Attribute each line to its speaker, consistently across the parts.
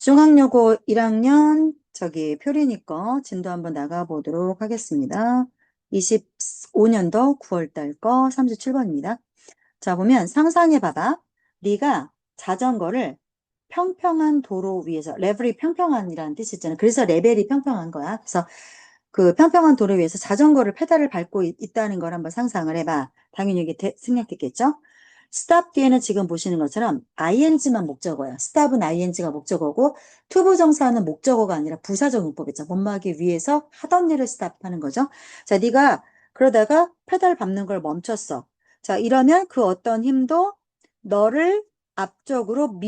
Speaker 1: 중학여고 1학년 표리니 거 진도 한번 나가보도록 하겠습니다. 25년도 9월달 거 37번입니다. 자, 보면 상상해 봐봐. 네가 자전거를 평평한 도로 위에서, 레벨이 평평한이라는 뜻이 있잖아. 그래서 레벨이 평평한 거야. 그래서 그 평평한 도로 위에서 자전거를 페달을 밟고 있다는 걸 한번 상상을 해봐. 당연히 이게 생략됐겠죠? stop 뒤에는 지금 보시는 것처럼 ing만 목적어예요. stop은 ing가 목적어고 투부정사는 목적어가 아니라 부사적 용법이죠. 못막이 위에서 하던 일을 stop 하는 거죠. 자, 네가 그러다가 페달 밟는 걸 멈췄어. 자, 이러면 그 어떤 힘도 너를 앞쪽으로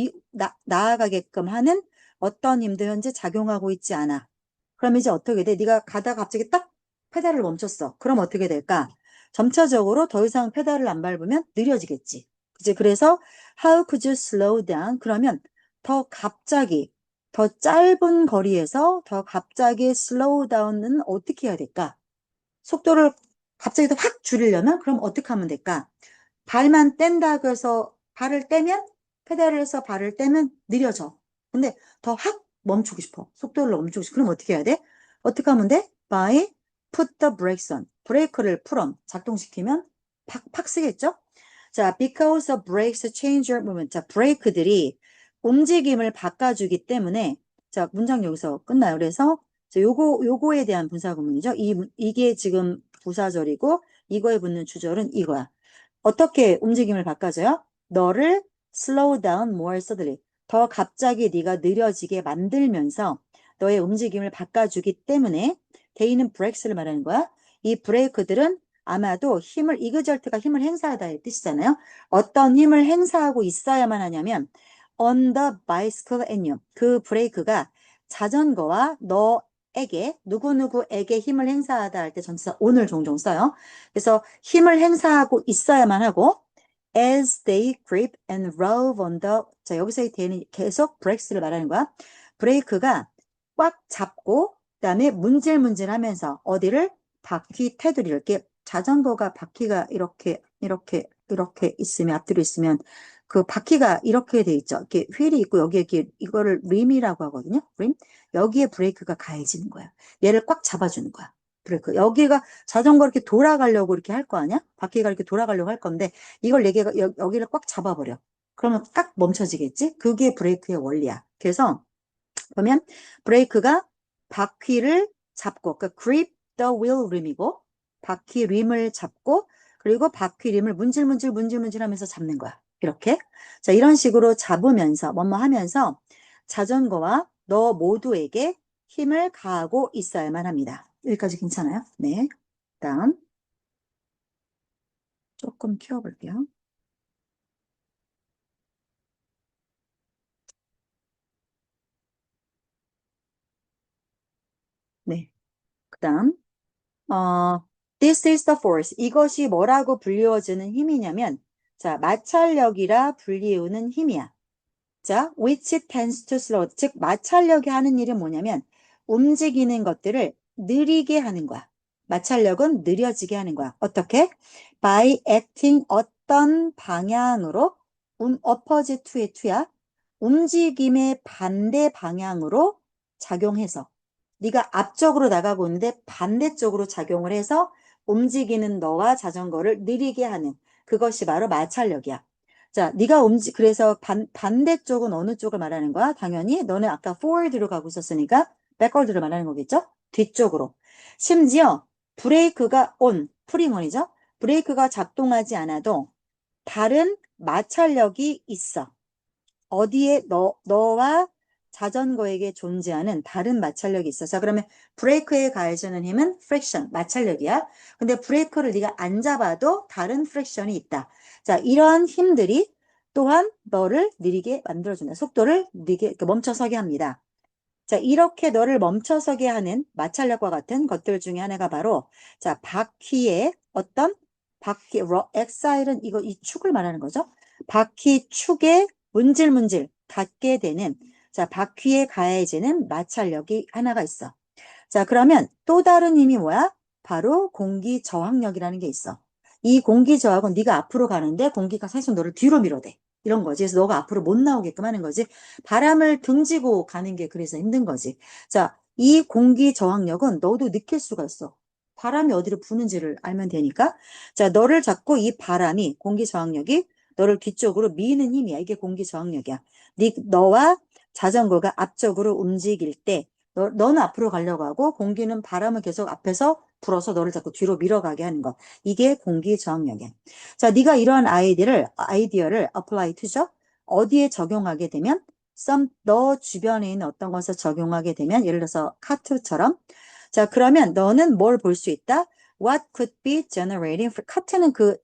Speaker 1: 나아가게끔 하는 어떤 힘도 현재 작용하고 있지 않아. 그럼 이제 어떻게 돼? 네가 가다가 갑자기 딱 페달을 멈췄어. 그럼 어떻게 될까? 점차적으로 더 이상 페달을 안 밟으면 느려지겠지. 그치? 그래서 how could you slow down? 그러면 더 갑자기, 더 짧은 거리에서 더 갑자기 slow down은 어떻게 해야 될까? 속도를 갑자기 더 확 줄이려면 그럼 어떻게 하면 될까? 발만 뗀다고 해서 발을 떼면 페달을 해서 발을 떼면 느려져. 근데 더 확 멈추고 싶어. 속도를 멈추고 싶어. 그럼 어떻게 해야 돼? 어떻게 하면 돼? By put the brakes on. 브레이크를 풀어 작동시키면 팍팍 쓰겠죠? 자, because the brakes change your movement. 자, 브레이크들이 움직임을 바꿔주기 때문에 자, 문장 여기서 끝나요. 그래서 요거에 대한 분사구문이죠. 이게 지금 부사절이고 이거에 붙는 주절은 이거야. 어떻게 움직임을 바꿔줘요? 너를 slow down more suddenly. 더 갑자기 네가 느려지게 만들면서 너의 움직임을 바꿔주기 때문에 데이는 브레이크를 말하는 거야. 이 브레이크들은 아마도 이그절트가 힘을 행사하다의 뜻이잖아요. 어떤 힘을 행사하고 있어야만 하냐면 on the bicycle and you. 그 브레이크가 자전거와 너에게 누구누구에게 힘을 행사하다 할 때 전치사 on을 종종 써요. 그래서 힘을 행사하고 있어야만 하고 as they grip and rove on the 자 여기서의 대는 계속 브레이크를 말하는 거야. 브레이크가 꽉 잡고 그다음에 문질문질하면서 어디를 바퀴 테두리 이렇게 자전거가 바퀴가 이렇게 있으면 앞뒤로 있으면 그 바퀴가 이렇게 돼 있죠. 이렇게 휠이 있고 여기에 이렇게 이거를 림이라고 하거든요. 림. 여기에 브레이크가 가해지는 거야. 얘를 꽉 잡아주는 거야. 브레이크. 여기가 자전거 이렇게 돌아가려고 이렇게 할 거 아니야? 바퀴가 이렇게 돌아가려고 할 건데 이걸 내가 여기를 꽉 잡아버려. 그러면 딱 멈춰지겠지? 그게 브레이크의 원리야. 그래서 보면 브레이크가 바퀴를 잡고 그러니까 grip the wheel rim이고 바퀴 림을 잡고 그리고 바퀴 림을 문질문질 하면서 잡는 거야. 이렇게. 자, 이런 식으로 잡으면서 뭐뭐 하면서 자전거와 너 모두에게 힘을 가하고 있어야만 합니다. 여기까지 괜찮아요? 네. 다음 조금 키워볼게요. 네. 그다음 this is the force. 이것이 뭐라고 불리워지는 힘이냐면 자, 마찰력이라 불리우는 힘이야. 자, which tends to slow. 즉 마찰력이 하는 일은 뭐냐면 움직이는 것들을 느리게 하는 거야. 마찰력은 느려지게 하는 거야. 어떻게? by acting 어떤 방향으로 opposite to의 to야. 움직임의 반대 방향으로 작용해서 네가 앞쪽으로 나가고 있는데 반대쪽으로 작용을 해서 움직이는 너와 자전거를 느리게 하는 그것이 바로 마찰력이야. 자, 그래서 반대쪽은 어느 쪽을 말하는 거야? 당연히 너는 아까 forward로 가고 있었으니까 backward를 말하는 거겠죠? 뒤쪽으로. 심지어 브레이크가 프리먼이죠? 브레이크가 작동하지 않아도 다른 마찰력이 있어. 어디에 너와 자전거에게 존재하는 다른 마찰력이 있어. 자, 그러면 브레이크에 가해주는 힘은 프릭션, 마찰력이야. 근데 브레이크를 네가 안 잡아도 다른 프릭션이 있다. 자, 이러한 힘들이 또한 너를 느리게 만들어준다. 속도를 느리게 이렇게 멈춰서게 합니다. 자, 이렇게 너를 멈춰서게 하는 마찰력과 같은 것들 중에 하나가 바로 자, 바퀴의 어떤 엑사일은 이 축을 말하는 거죠. 바퀴 축에 문질문질 닿게 되는 자, 바퀴에 가해지는 마찰력이 하나가 있어. 자, 그러면 또 다른 힘이 뭐야? 바로 공기 저항력이라는 게 있어. 이 공기 저항은 네가 앞으로 가는데 공기가 사실 너를 뒤로 밀어대. 이런 거지. 그래서 너가 앞으로 못 나오게끔 하는 거지. 바람을 등지고 가는 게 그래서 힘든 거지. 자, 이 공기 저항력은 너도 느낄 수가 있어. 바람이 어디로 부는지를 알면 되니까. 자, 너를 잡고 이 바람이, 공기 저항력이 너를 뒤쪽으로 미는 힘이야. 이게 공기 저항력이야. 너와 자전거가 앞쪽으로 움직일 때, 너는 앞으로 가려고 하고, 공기는 바람을 계속 앞에서 불어서 너를 자꾸 뒤로 밀어가게 하는 것. 이게 공기 저항력이야. 자, 네가 이러한 아이디어를 apply to죠? 어디에 적용하게 되면 너 주변에 있는 어떤 것을 적용하게 되면 예를 들어서 카트처럼 자, 그러면 너는 뭘 볼 수 있다? What could be generating 카트는 그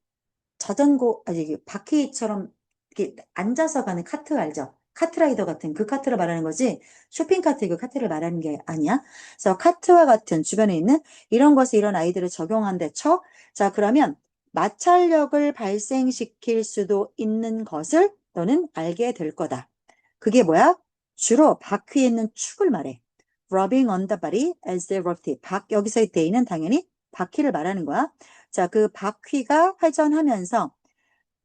Speaker 1: 자전거 아니 이게 바퀴처럼 이렇게 앉아서 가는 카트 알죠? 카트라이더 같은 그 카트를 말하는 거지 쇼핑카트 그 카트를 말하는 게 아니야. 그래서 카트와 같은 주변에 있는 이런 것에 이런 아이들을 적용한데 쳐. 자, 그러면 마찰력을 발생시킬 수도 있는 것을 너는 알게 될 거다. 그게 뭐야? 주로 바퀴에 있는 축을 말해. rubbing on the body as they rotate. 여기서의 day는 당연히 바퀴를 말하는 거야. 자, 그 바퀴가 회전하면서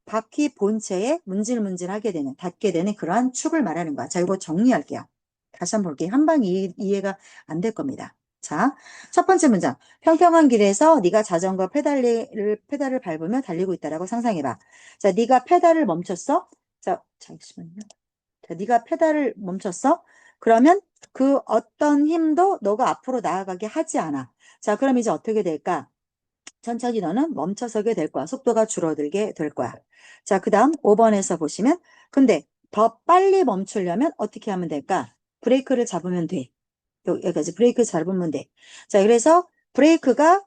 Speaker 1: 바퀴 본체에 문질문질하게 되는, 닿게 되는 그러한 축을 말하는 거야. 자, 이거 정리할게요. 다시 한번 볼게요. 한 방 이해가 안 될 겁니다. 자, 첫 번째 문장. 평평한 길에서 네가 자전거 페달을 밟으며 달리고 있다라고 상상해봐. 자, 네가 페달을 멈췄어? 자, 잠시만요. 자, 네가 페달을 멈췄어? 그러면 그 어떤 힘도 너가 앞으로 나아가게 하지 않아. 자, 그럼 이제 어떻게 될까? 천천히 너는 멈춰서게 될 거야. 속도가 줄어들게 될 거야. 자, 그 다음 5번에서 보시면 근데 더 빨리 멈추려면 어떻게 하면 될까? 브레이크를 잡으면 돼. 여기까지 브레이크 잡으면 돼. 자, 그래서 브레이크가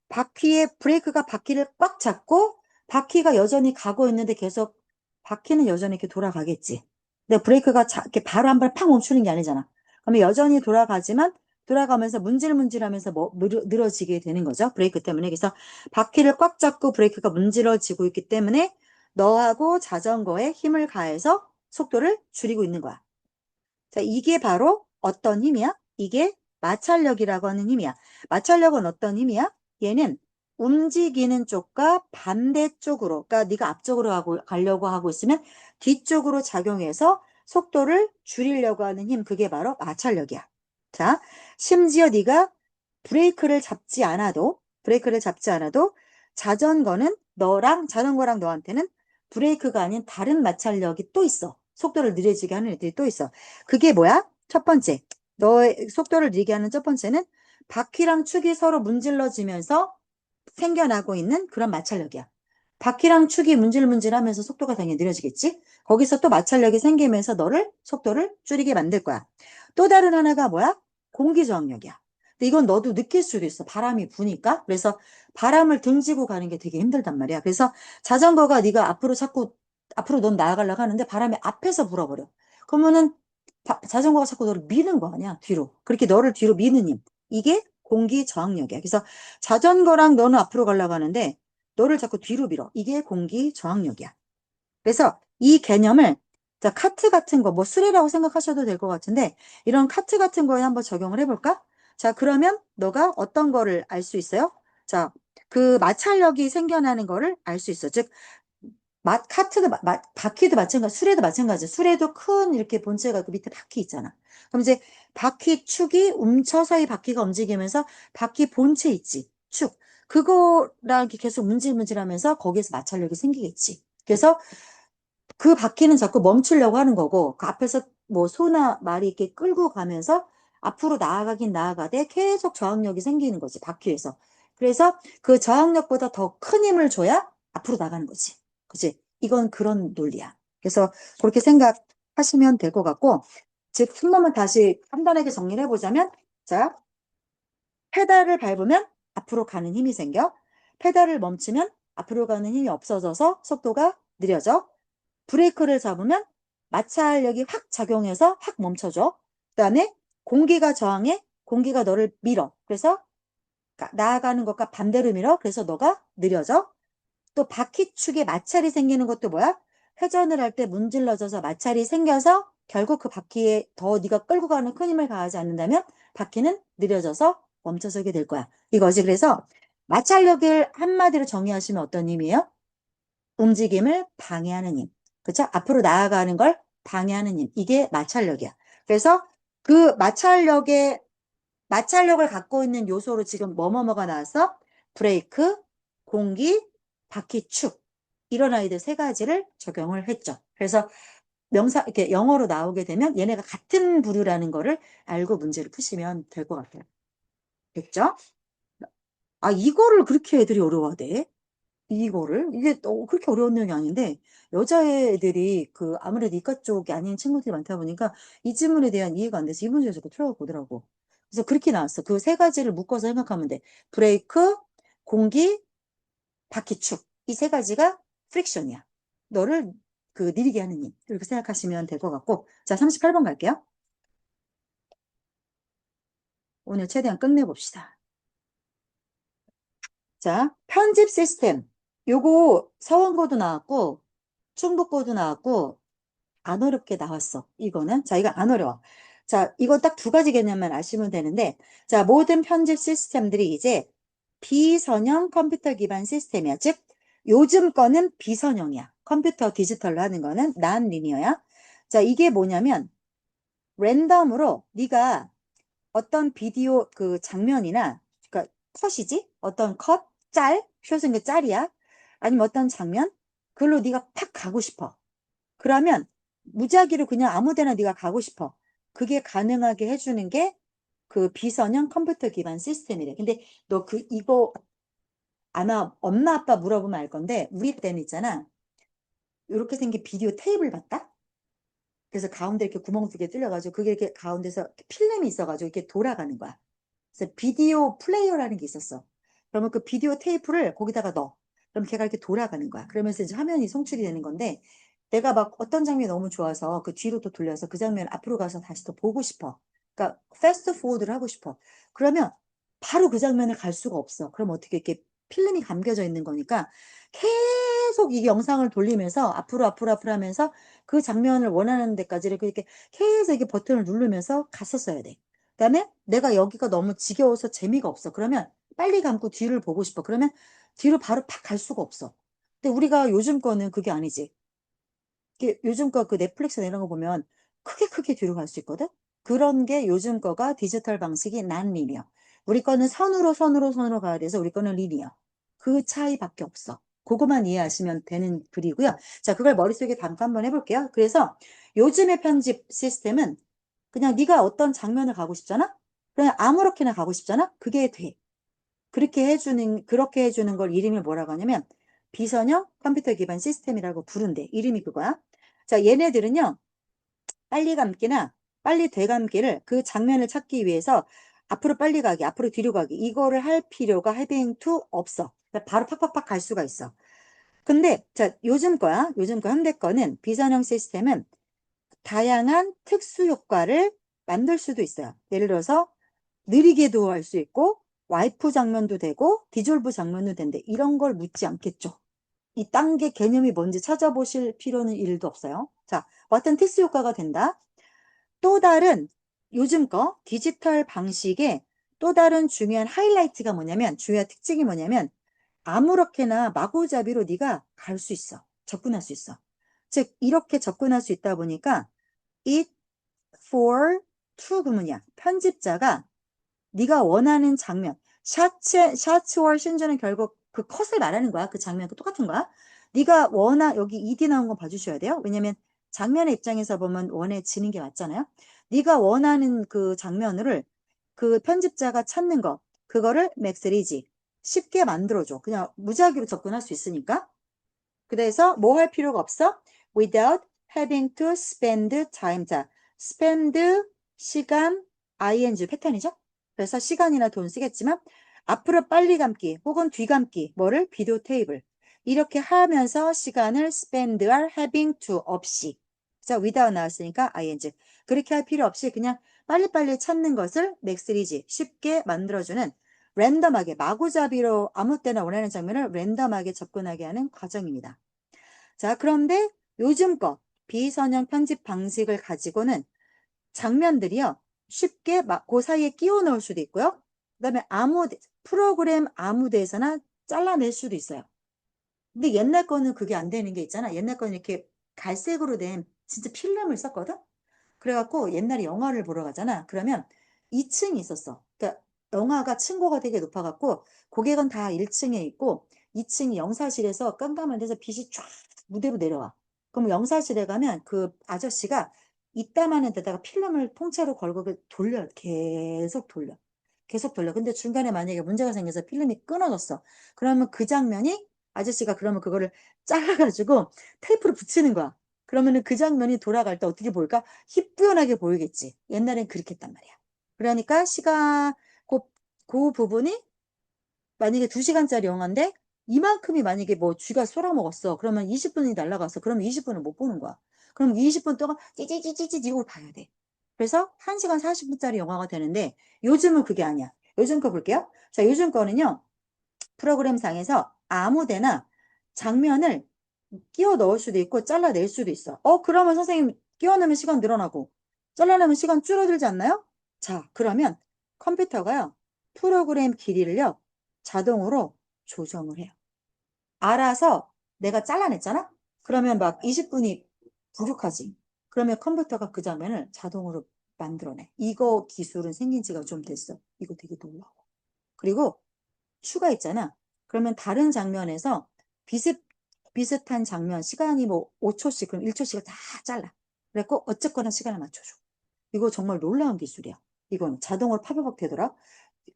Speaker 1: 바퀴를 꽉 잡고 바퀴가 여전히 가고 있는데 계속 바퀴는 여전히 이렇게 돌아가겠지. 근데 브레이크가 이렇게 바로 한 번 팍 멈추는 게 아니잖아. 그러면 여전히 돌아가지만 돌아가면서 문질문질하면서 뭐 늘어지게 되는 거죠. 브레이크 때문에. 그래서 바퀴를 꽉 잡고 브레이크가 문질러지고 있기 때문에 너하고 자전거에 힘을 가해서 속도를 줄이고 있는 거야. 자, 이게 바로 어떤 힘이야? 이게 마찰력이라고 하는 힘이야. 마찰력은 어떤 힘이야? 얘는 움직이는 쪽과 반대쪽으로, 그러니까 네가 앞쪽으로 가려고 하고 있으면 뒤쪽으로 작용해서 속도를 줄이려고 하는 힘, 그게 바로 마찰력이야. 자, 심지어 네가 브레이크를 잡지 않아도 자전거랑 너한테는 브레이크가 아닌 다른 마찰력이 또 있어. 속도를 느려지게 하는 애들이 또 있어. 그게 뭐야? 첫 번째. 너의 속도를 느리게 하는 첫 번째는 바퀴랑 축이 서로 문질러지면서 생겨나고 있는 그런 마찰력이야. 바퀴랑 축이 문질문질하면서 속도가 당연히 느려지겠지? 거기서 또 마찰력이 생기면서 너를 속도를 줄이게 만들 거야. 또 다른 하나가 뭐야? 공기 저항력이야. 근데 이건 너도 느낄 수도 있어. 바람이 부니까. 그래서 바람을 등지고 가는 게 되게 힘들단 말이야. 그래서 자전거가 네가 앞으로 넌 나아가려고 하는데 바람이 앞에서 불어버려. 그러면은 자전거가 자꾸 너를 미는 거 아니야, 뒤로. 그렇게 너를 뒤로 미는 힘. 이게 공기 저항력이야. 그래서 자전거랑 너는 앞으로 가려고 하는데 너를 자꾸 뒤로 밀어. 이게 공기 저항력이야. 그래서 이 개념을 자, 카트 같은 거, 뭐 수레라고 생각하셔도 될 것 같은데 이런 카트 같은 거에 한번 적용을 해볼까? 자, 그러면 너가 어떤 거를 알 수 있어요? 자, 그 마찰력이 생겨나는 거를 알 수 있어. 즉, 바퀴도 마찬가지, 수레도 마찬가지. 수레도 큰 이렇게 본체가 그 밑에 바퀴 있잖아. 그럼 이제 바퀴 축이 움쳐서 이 바퀴가 움직이면서 바퀴 본체 있지. 축. 그거랑 이렇게 계속 문질문질하면서 거기에서 마찰력이 생기겠지. 그래서 그 바퀴는 자꾸 멈추려고 하는 거고, 그 앞에서 뭐 소나 말이 이렇게 끌고 가면서 앞으로 나아가긴 나아가되 계속 저항력이 생기는 거지, 바퀴에서. 그래서 그 저항력보다 더 큰 힘을 줘야 앞으로 나가는 거지. 그치? 이건 그런 논리야. 그래서 그렇게 생각하시면 될 것 같고, 즉, 한번만 다시 간단하게 정리를 해보자면, 자, 페달을 밟으면 앞으로 가는 힘이 생겨. 페달을 멈추면 앞으로 가는 힘이 없어져서 속도가 느려져. 브레이크를 잡으면 마찰력이 확 작용해서 확 멈춰줘. 그다음에 공기가 저항해. 공기가 너를 밀어. 그래서 나아가는 것과 반대로 밀어. 그래서 너가 느려져. 또 바퀴축에 마찰이 생기는 것도 뭐야? 회전을 할 때 문질러져서 마찰이 생겨서 결국 그 바퀴에 더 네가 끌고 가는 큰 힘을 가하지 않는다면 바퀴는 느려져서 멈춰서게 될 거야. 이거지. 그래서 마찰력을 한마디로 정의하시면 어떤 힘이에요? 움직임을 방해하는 힘. 그쵸? 앞으로 나아가는 걸 방해하는 힘. 이게 마찰력이야. 그래서 그 마찰력을 갖고 있는 요소로 지금 뭐뭐뭐가 나왔어? 브레이크, 공기, 바퀴 축. 이런 아이들 세 가지를 적용을 했죠. 그래서 명사, 이렇게 영어로 나오게 되면 얘네가 같은 부류라는 거를 알고 문제를 푸시면 될 것 같아요. 됐죠? 아, 이거를 그렇게 애들이 어려워하대? 이거를? 이게 그렇게 어려운 내용이 아닌데, 여자애들이 아무래도 이과 쪽이 아닌 친구들이 많다 보니까 이 질문에 대한 이해가 안 돼서 이 문제를 자꾸 틀어보더라고. 그래서 그렇게 나왔어. 그 세 가지를 묶어서 생각하면 돼. 브레이크, 공기, 바퀴축. 이 세 가지가 프릭션이야. 너를 느리게 하는 힘. 이렇게 생각하시면 될 것 같고. 자, 38번 갈게요. 오늘 최대한 끝내봅시다. 자, 편집 시스템. 요거 서원고도 나왔고, 충북고도 나왔고, 안 어렵게 나왔어. 이거는. 자, 이거 안 어려워. 자, 이거 딱 두 가지 개념만 아시면 되는데, 자, 모든 편집 시스템들이 이제 비선형 컴퓨터 기반 시스템이야. 즉, 요즘 거는 비선형이야. 컴퓨터 디지털로 하는 거는 난 리니어야. 자, 이게 뭐냐면, 랜덤으로 네가 어떤 비디오 장면이나, 그러니까 컷이지? 어떤 컷, 숏은 그 짤이야. 아니면 어떤 장면, 그걸로 네가 팍 가고 싶어. 그러면 무작위로 그냥 아무 데나 네가 가고 싶어. 그게 가능하게 해주는 게 비선형 컴퓨터 기반 시스템이래. 근데 너 이거 아마 엄마 아빠 물어보면 알 건데, 우리 때는 있잖아. 이렇게 생긴 비디오 테이블 봤다? 그래서 가운데 이렇게 구멍 두 개 뚫려가지고 그게 이렇게 가운데서 필름이 있어가지고 이렇게 돌아가는 거야. 그래서 비디오 플레이어라는 게 있었어. 그러면 그 비디오 테이프를 거기다가 넣어. 그럼 걔가 이렇게 돌아가는 거야. 그러면서 이제 화면이 송출이 되는 건데, 내가 막 어떤 장면이 너무 좋아서 그 뒤로 또 돌려서 그 장면 앞으로 가서 다시 또 보고 싶어. 그러니까 패스트 포워드를 하고 싶어. 그러면 바로 그 장면을 갈 수가 없어. 그럼 어떻게 이렇게 필름이 감겨져 있는 거니까 계속 이 영상을 돌리면서 앞으로 하면서 그 장면을 원하는 데까지 이렇게 계속 이렇게 버튼을 누르면서 갔었어야 돼. 그다음에 내가 여기가 너무 지겨워서 재미가 없어. 그러면 빨리 감고 뒤를 보고 싶어. 그러면 뒤로 바로 팍 갈 수가 없어. 근데 우리가 요즘 거는 그게 아니지. 요즘 거 넷플릭스나 이런 거 보면 크게 뒤로 갈 수 있거든? 그런 게 요즘 거가 디지털 방식이 난 리니어. 우리 거는 선으로 가야 돼서 우리 거는 리니어. 그 차이밖에 없어. 그거만 이해하시면 되는 글이고요. 자, 그걸 머릿속에 담고 한번 해볼게요. 그래서 요즘의 편집 시스템은 그냥 네가 어떤 장면을 가고 싶잖아? 그냥 아무렇게나 가고 싶잖아? 그게 돼. 그렇게 해주는 걸 이름을 뭐라고 하냐면 비선형 컴퓨터 기반 시스템이라고 부른대. 이름이 그거야. 자, 얘네들은요, 빨리 감기나 빨리 되감기를 그 장면을 찾기 위해서 앞으로 빨리 가기, 앞으로 뒤로 가기, 이거를 할 필요가 having to 없어. 그러니까 바로 팍팍팍 갈 수가 있어. 근데, 자, 요즘 거야. 요즘 거 현대 거는 비선형 시스템은 다양한 특수 효과를 만들 수도 있어요. 예를 들어서 느리게도 할 수 있고 와이프 장면도 되고 디졸브 장면도 된대. 이런 걸 묻지 않겠죠. 이 단계 개념이 뭔지 찾아보실 필요는 일도 없어요. 자, 어떤 특수 효과가 된다. 또 다른 요즘 거 디지털 방식의 또 다른 중요한 하이라이트가 뭐냐면, 중요한 특징이 뭐냐면 아무렇게나 마구잡이로 네가 갈 수 있어. 접근할 수 있어. 즉 이렇게 접근할 수 있다 보니까 it for to 그러면이야. 편집자가 네가 원하는 장면, 샷츠와 신즈는 결국 그 컷을 말하는 거야. 그 장면, 그 똑같은 거야. 네가 여기 ED 나온 거 봐주셔야 돼요. 왜냐면 장면의 입장에서 보면 원해지는 게 맞잖아요. 네가 원하는 그 장면을 그 편집자가 찾는 거, 그거를 맥스리지 쉽게 만들어줘. 그냥 무작위로 접근할 수 있으니까. 그래서 뭐 할 필요가 없어? Without having to spend time. 자, spend 시간 ing 패턴이죠? 그래서 시간이나 돈 쓰겠지만 앞으로 빨리 감기 혹은 뒤 감기 뭐를 비디오 테이블 이렇게 하면서 시간을 spend할 having to 없이 자 without 나왔으니까 ing 그렇게 할 필요 없이 그냥 빨리빨리 찾는 것을 맥스리지 쉽게 만들어주는 랜덤하게 마구잡이로 아무 때나 원하는 장면을 랜덤하게 접근하게 하는 과정입니다. 자, 그런데 요즘 거 비선형 편집 방식을 가지고는 장면들이요. 쉽게 그 사이에 끼워 넣을 수도 있고요. 그다음에 프로그램 아무 데서나 잘라낼 수도 있어요. 근데 옛날 거는 그게 안 되는 게 있잖아. 옛날 거는 이렇게 갈색으로 된 진짜 필름을 썼거든? 그래갖고 옛날에 영화를 보러 가잖아. 그러면 2층이 있었어. 그러니까 영화가 층고가 되게 높아갖고 고객은 다 1층에 있고 2층이 영사실에서 깜깜한 데서 빛이 쫙 무대로 내려와. 그럼 영사실에 가면 그 아저씨가 이따마는 데다가 필름을 통째로 걸고 돌려. 계속 돌려. 계속 돌려. 근데 중간에 만약에 문제가 생겨서 필름이 끊어졌어. 그러면 그 장면이 아저씨가 그러면 그거를 잘라가지고 테이프로 붙이는 거야. 그러면은 그 장면이 돌아갈 때 어떻게 보일까? 희뿌연하게 보이겠지. 옛날엔 그렇게 했단 말이야. 그러니까 그, 그 부분이 만약에 2시간짜리 영화인데 이만큼이 만약에 뭐 쥐가 쏟아먹었어. 그러면 20분이 날아갔어. 그러면 20분을 못 보는 거야. 그럼 20분 동안 찌찌찌찌찌 이걸 봐야 돼. 그래서 1시간 40분짜리 영화가 되는데 요즘은 그게 아니야. 요즘 거 볼게요. 자, 요즘 거는요. 프로그램상에서 아무데나 장면을 끼워 넣을 수도 있고 잘라낼 수도 있어. 그러면 선생님 끼워 넣으면 시간 늘어나고 잘라내면 시간 줄어들지 않나요? 자, 그러면 컴퓨터가요. 프로그램 길이를요. 자동으로 조정을 해요. 알아서 내가 잘라냈잖아? 그러면 막 20분이 부족하지. 그러면 컴퓨터가 그 장면을 자동으로 만들어내. 이거 기술은 생긴 지가 좀 됐어. 이거 되게 놀라워. 그리고 추가했잖아. 그러면 다른 장면에서 비슷한 장면, 시간이 뭐 5초씩, 그럼 1초씩을 다 잘라. 그래갖고 어쨌거나 시간을 맞춰줘. 이거 정말 놀라운 기술이야. 이건 자동으로 팝업업 되더라.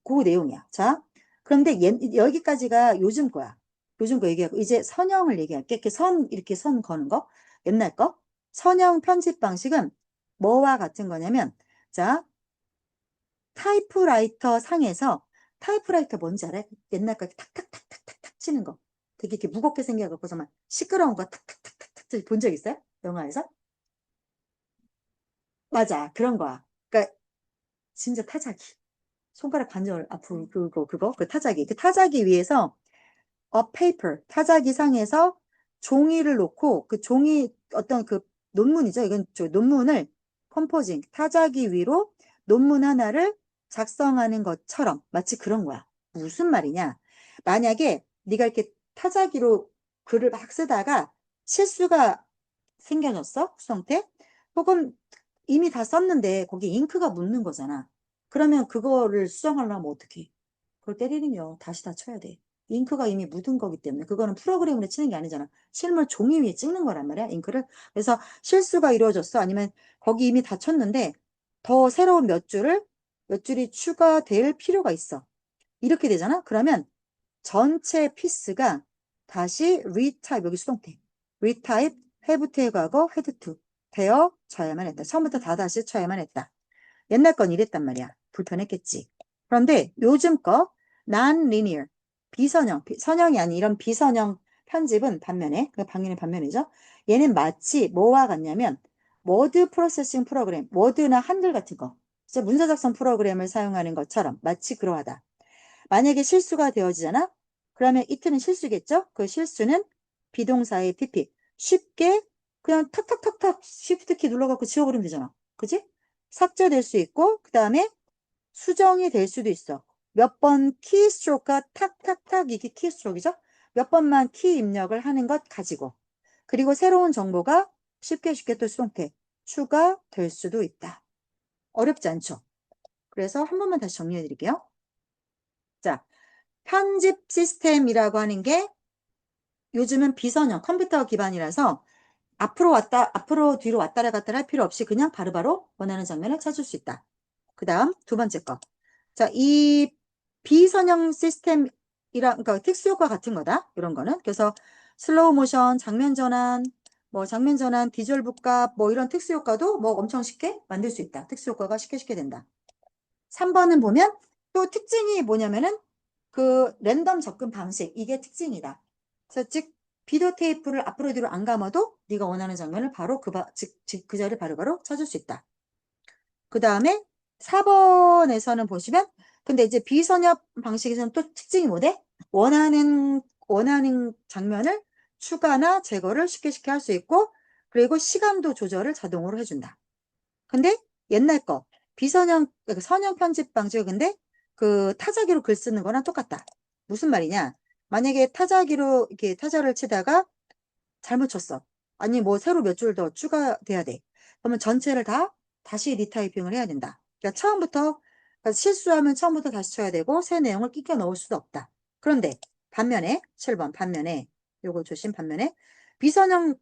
Speaker 1: 그 내용이야. 자, 그런데 여기까지가 요즘 거야. 요즘 거 얘기하고, 이제 선형을 얘기할게. 이렇게 선 거는 거. 옛날 거. 선형 편집 방식은 뭐와 같은 거냐면, 자, 타이프라이터 상에서 타이프라이터 뭔지 알아요? 옛날 거 탁탁탁탁탁탁 치는 거. 되게 이렇게 무겁게 생겨갖고서만 시끄러운 거 탁탁탁탁탁 본 적 있어요? 영화에서? 맞아. 그런 거야. 그러니까 진짜 타자기. 손가락 관절 앞으로 그 타자기. 그 타자기 위에서 paper, 타자기 상에서 종이를 놓고 그 종이 어떤 그 논문이죠. 이건 논문을 컴포징, 타자기 위로 논문 하나를 작성하는 것처럼 마치 그런 거야. 무슨 말이냐? 만약에 네가 이렇게 타자기로 글을 막 쓰다가 실수가 생겨졌어? 수성태? 혹은 이미 다 썼는데 거기 잉크가 묻는 거잖아. 그러면 그거를 수정하려면 어떻게? 그걸 때리면요. 다시 다 쳐야 돼. 잉크가 이미 묻은 거기 때문에 그거는 프로그램으로 치는 게 아니잖아. 실물 종이 위에 찍는 거란 말이야, 잉크를. 그래서 실수가 이루어졌어. 아니면 거기 이미 다 쳤는데 더 새로운 몇 줄이 추가될 필요가 있어. 이렇게 되잖아. 그러면 전체 피스가 다시 리타입, 여기 수동태. 리타입, have 과거, had to 되어져야만 했다. 처음부터 다 다시 쳐야만 했다. 옛날 건 이랬단 말이야. 불편했겠지. 그런데 요즘 거 non-linear, 선형이 아닌 이런 비선형 편집은 반면에, 그 방향의 반면이죠. 얘는 마치 뭐와 같냐면 워드 프로세싱 프로그램, 워드나 한글 같은 거, 진짜 문서 작성 프로그램을 사용하는 것처럼 마치 그러하다. 만약에 실수가 되어지잖아? 그러면 이틀은 실수겠죠? 그 실수는 비동사의 PP. 쉽게 그냥 탁탁탁탁 쉬프트 키 눌러갖고 지워버리면 되잖아. 그지? 삭제될 수 있고, 그 다음에 수정이 될 수도 있어. 몇 번 키스트로크가 탁탁탁 이게 키스트로크이죠? 몇 번만 키 입력을 하는 것 가지고. 그리고 새로운 정보가 쉽게 쉽게 또 수동태 추가될 수도 있다. 어렵지 않죠? 그래서 한 번만 다시 정리해 드릴게요. 자, 편집 시스템이라고 하는 게 요즘은 비선형 컴퓨터 기반이라서 앞으로 뒤로 왔다리 갔다리 할 필요 없이 그냥 바로바로 원하는 장면을 찾을 수 있다. 그 다음 두 번째 거. 자, 이 비선형 시스템이라, 그러니까 특수효과 같은 거다. 이런 거는. 그래서 슬로우 모션, 장면 전환, 비주얼 복합, 뭐 이런 특수효과도 뭐 엄청 쉽게 만들 수 있다. 특수효과가 쉽게 된다. 3번은 보면 또 특징이 뭐냐면은 그 랜덤 접근 방식, 이게 특징이다. 그래서 즉 비디오 테이프를 앞으로 뒤로 안 감아도 네가 원하는 장면을 바로 그 자리를 바로바로 찾을 수 있다. 그 다음에 4번에서는 보시면 근데 이제 비선엽 방식에서는 또 특징이 뭐대? 원하는 장면을 추가나 제거를 쉽게 할 수 있고 그리고 시간도 조절을 자동으로 해준다. 근데 옛날 거 비선형 그러니까 선형 편집 방식 근데 그 타자기로 글 쓰는 거랑 똑같다. 무슨 말이냐? 만약에 타자기로 이렇게 타자를 치다가 잘못 쳤어. 아니 뭐 새로 몇 줄 더 추가돼야 돼. 그러면 전체를 다 다시 리타이핑을 해야 된다. 그러니까 처음부터 그러니까 실수하면 처음부터 다시 쳐야 되고 새 내용을 끼껴 넣을 수도 없다. 그런데 반면에 7번 반면에 요거 조심 반면에 비선형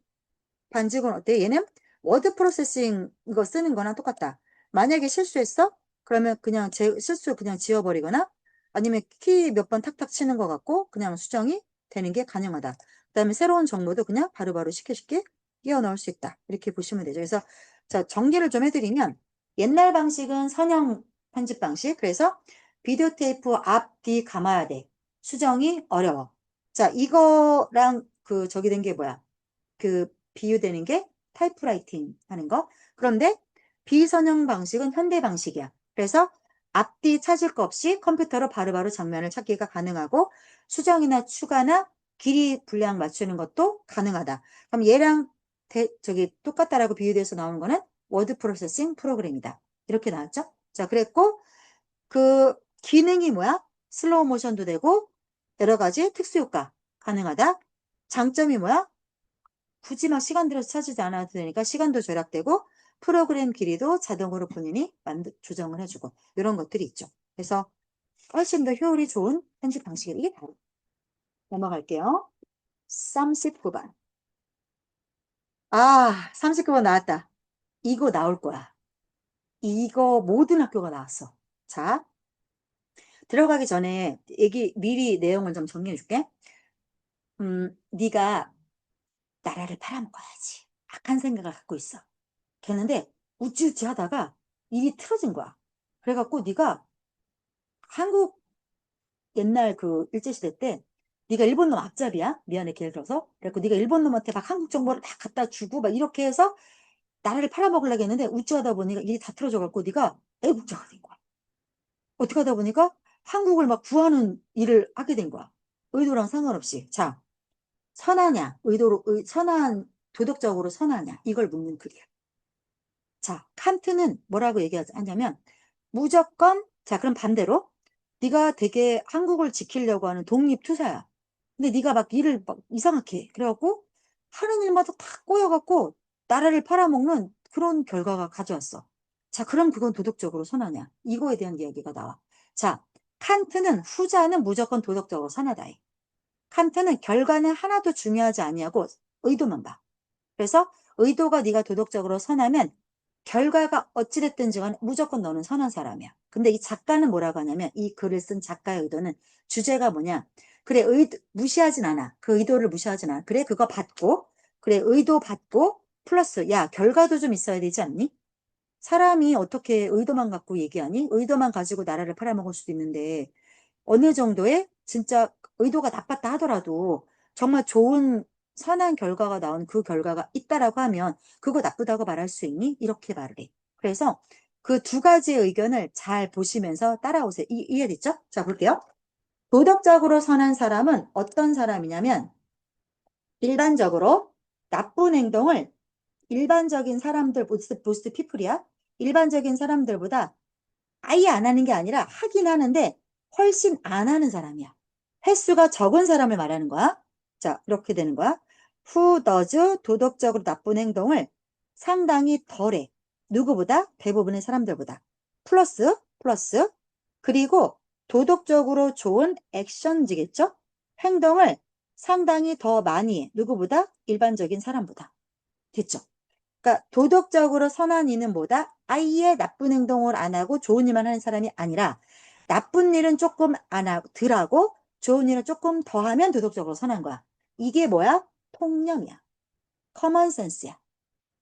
Speaker 1: 반직은 어때? 얘는 워드 프로세싱 이거 쓰는 거랑 똑같다. 만약에 실수했어? 그러면 그냥 실수 그냥 지워버리거나 아니면 키 몇 번 탁탁 치는 것 같고 그냥 수정이 되는 게 가능하다. 그다음에 새로운 정보도 그냥 바로바로 쉽게 쉽게 끼워 넣을 수 있다. 이렇게 보시면 되죠. 그래서 자, 정리를 좀 해드리면 옛날 방식은 선형 편집 방식. 그래서 비디오 테이프 앞, 뒤 감아야 돼. 수정이 어려워. 자, 이거랑 그 저기 된 게 뭐야? 그 비유되는 게 타이프라이팅 하는 거. 그런데 비선형 방식은 현대 방식이야. 그래서 앞뒤 찾을 거 없이 컴퓨터로 바로바로 장면을 찾기가 가능하고 수정이나 추가나 길이 분량 맞추는 것도 가능하다. 그럼 얘랑 저기 똑같다라고 비유돼서 나오는 거는 워드 프로세싱 프로그램이다. 이렇게 나왔죠? 자, 그랬고 그 기능이 뭐야? 슬로우 모션도 되고 여러 가지 특수 효과 가능하다. 장점이 뭐야? 굳이 막 시간 들여서 찾지 않아도 되니까 시간도 절약되고 프로그램 길이도 자동으로 본인이 조정을 해주고 이런 것들이 있죠. 그래서 훨씬 더 효율이 좋은 편집 방식이 이게 바로 넘어갈게요. 39번. 아, 39번 나왔다. 이거 나올 거야. 이거 모든 학교가 나왔어. 자, 들어가기 전에 얘기 미리 내용을 좀 정리해 줄게. 네가 나라를 팔아먹어야지. 악한 생각을 갖고 있어. 걔는데 우찌우찌 하다가 일이 틀어진 거야. 그래갖고 네가 한국 옛날 그 일제시대 때 네가 일본 놈 앞잡이야. 미안해 예를 들어서. 그래갖고 네가 일본 놈한테 막 한국 정보를 막 갖다 주고 막 이렇게 해서 나라를 팔아먹으려고 했는데 우찌하다 보니까 일이 다 틀어져갖고 네가 애국자가 된 거야. 어떻게 하다 보니까 한국을 막 구하는 일을 하게 된 거야. 의도랑 상관없이. 자, 선하냐, 선한, 도덕적으로 선하냐, 이걸 묻는 글이야. 자, 칸트는 뭐라고 얘기하냐면 무조건 자, 그럼 반대로 네가 되게 한국을 지키려고 하는 독립투사야. 근데 네가 막 일을 막 이상하게 해. 그래갖고 하는 일마다 다 꼬여갖고 나라를 팔아먹는 그런 결과가 가져왔어. 자, 그럼 그건 도덕적으로 선하냐? 이거에 대한 이야기가 나와. 자, 칸트는 후자는 무조건 도덕적으로 선하다. 칸트는 결과는 하나도 중요하지 아니하고 의도만 봐. 그래서 의도가 네가 도덕적으로 선하면 결과가 어찌됐든지 간에 무조건 너는 선한 사람이야. 근데 이 작가는 뭐라고 하냐면 이 글을 쓴 작가의 의도는 주제가 뭐냐. 그래, 무시하진 않아. 그 의도를 무시하진 않아. 그래, 그거 받고, 그래, 의도 받고, 플러스, 야, 결과도 좀 있어야 되지 않니? 사람이 어떻게 의도만 갖고 얘기하니? 의도만 가지고 나라를 팔아먹을 수도 있는데, 어느 정도의 진짜 의도가 나빴다 하더라도 정말 좋은 선한 결과가 나온 그 결과가 있다라고 하면 그거 나쁘다고 말할 수 있니? 이렇게 말을 해. 그래서 그 두 가지의 의견을 잘 보시면서 따라오세요. 이해됐죠? 자, 볼게요. 도덕적으로 선한 사람은 어떤 사람이냐면 일반적으로 나쁜 행동을 일반적인 사람들, 보스 피플이야. 일반적인 사람들보다 아예 안 하는 게 아니라 하긴 하는데 훨씬 안 하는 사람이야. 횟수가 적은 사람을 말하는 거야. 자, 이렇게 되는 거야. Who does 도덕적으로 나쁜 행동을 상당히 덜해. 누구보다? 대부분의 사람들보다. 플러스. 그리고 도덕적으로 좋은 액션지겠죠? 행동을 상당히 더 많이 해. 누구보다? 일반적인 사람보다. 됐죠? 그러니까 도덕적으로 선한 이는 뭐다? 아예 나쁜 행동을 안 하고 좋은 일만 하는 사람이 아니라 나쁜 일은 조금 안 하고 덜 하고 좋은 일은 조금 더 하면 도덕적으로 선한 거야. 이게 뭐야? 통념이야. 커먼 센스야.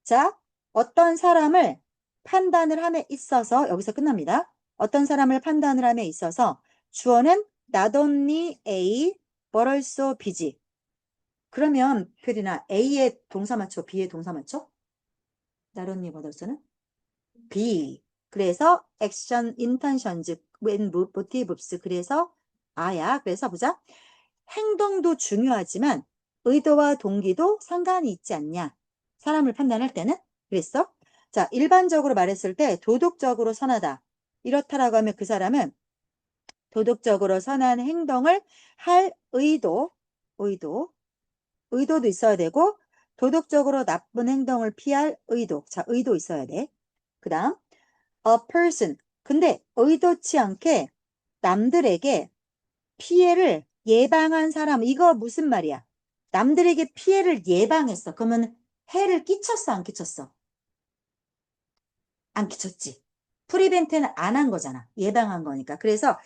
Speaker 1: 자, 어떤 사람을 판단을 함에 있어서 여기서 끝납니다. 어떤 사람을 판단을 함에 있어서 주어는 not only A but also B지. 그러면 표리나 A의 동사 맞춰, B의 동사 맞춰? not only but also는? B. 그래서 액션 인텐션즈 when motives 그래서 아야. 그래서 보자. 행동도 중요하지만 의도와 동기도 상관이 있지 않냐. 사람을 판단할 때는 그랬어. 자, 일반적으로 말했을 때 도덕적으로 선하다. 이렇다라고 하면 그 사람은 도덕적으로 선한 행동을 할 의도도 있어야 되고 도덕적으로 나쁜 행동을 피할 의도. 자, 의도 있어야 돼. 그 다음, a person. 근데 의도치 않게 남들에게 피해를 예방한 사람. 이거 무슨 말이야? 남들에게 피해를 예방했어. 그러면 해를 끼쳤어, 안 끼쳤어? 안 끼쳤지. 프리벤트는 안 한 거잖아. 예방한 거니까. 그래서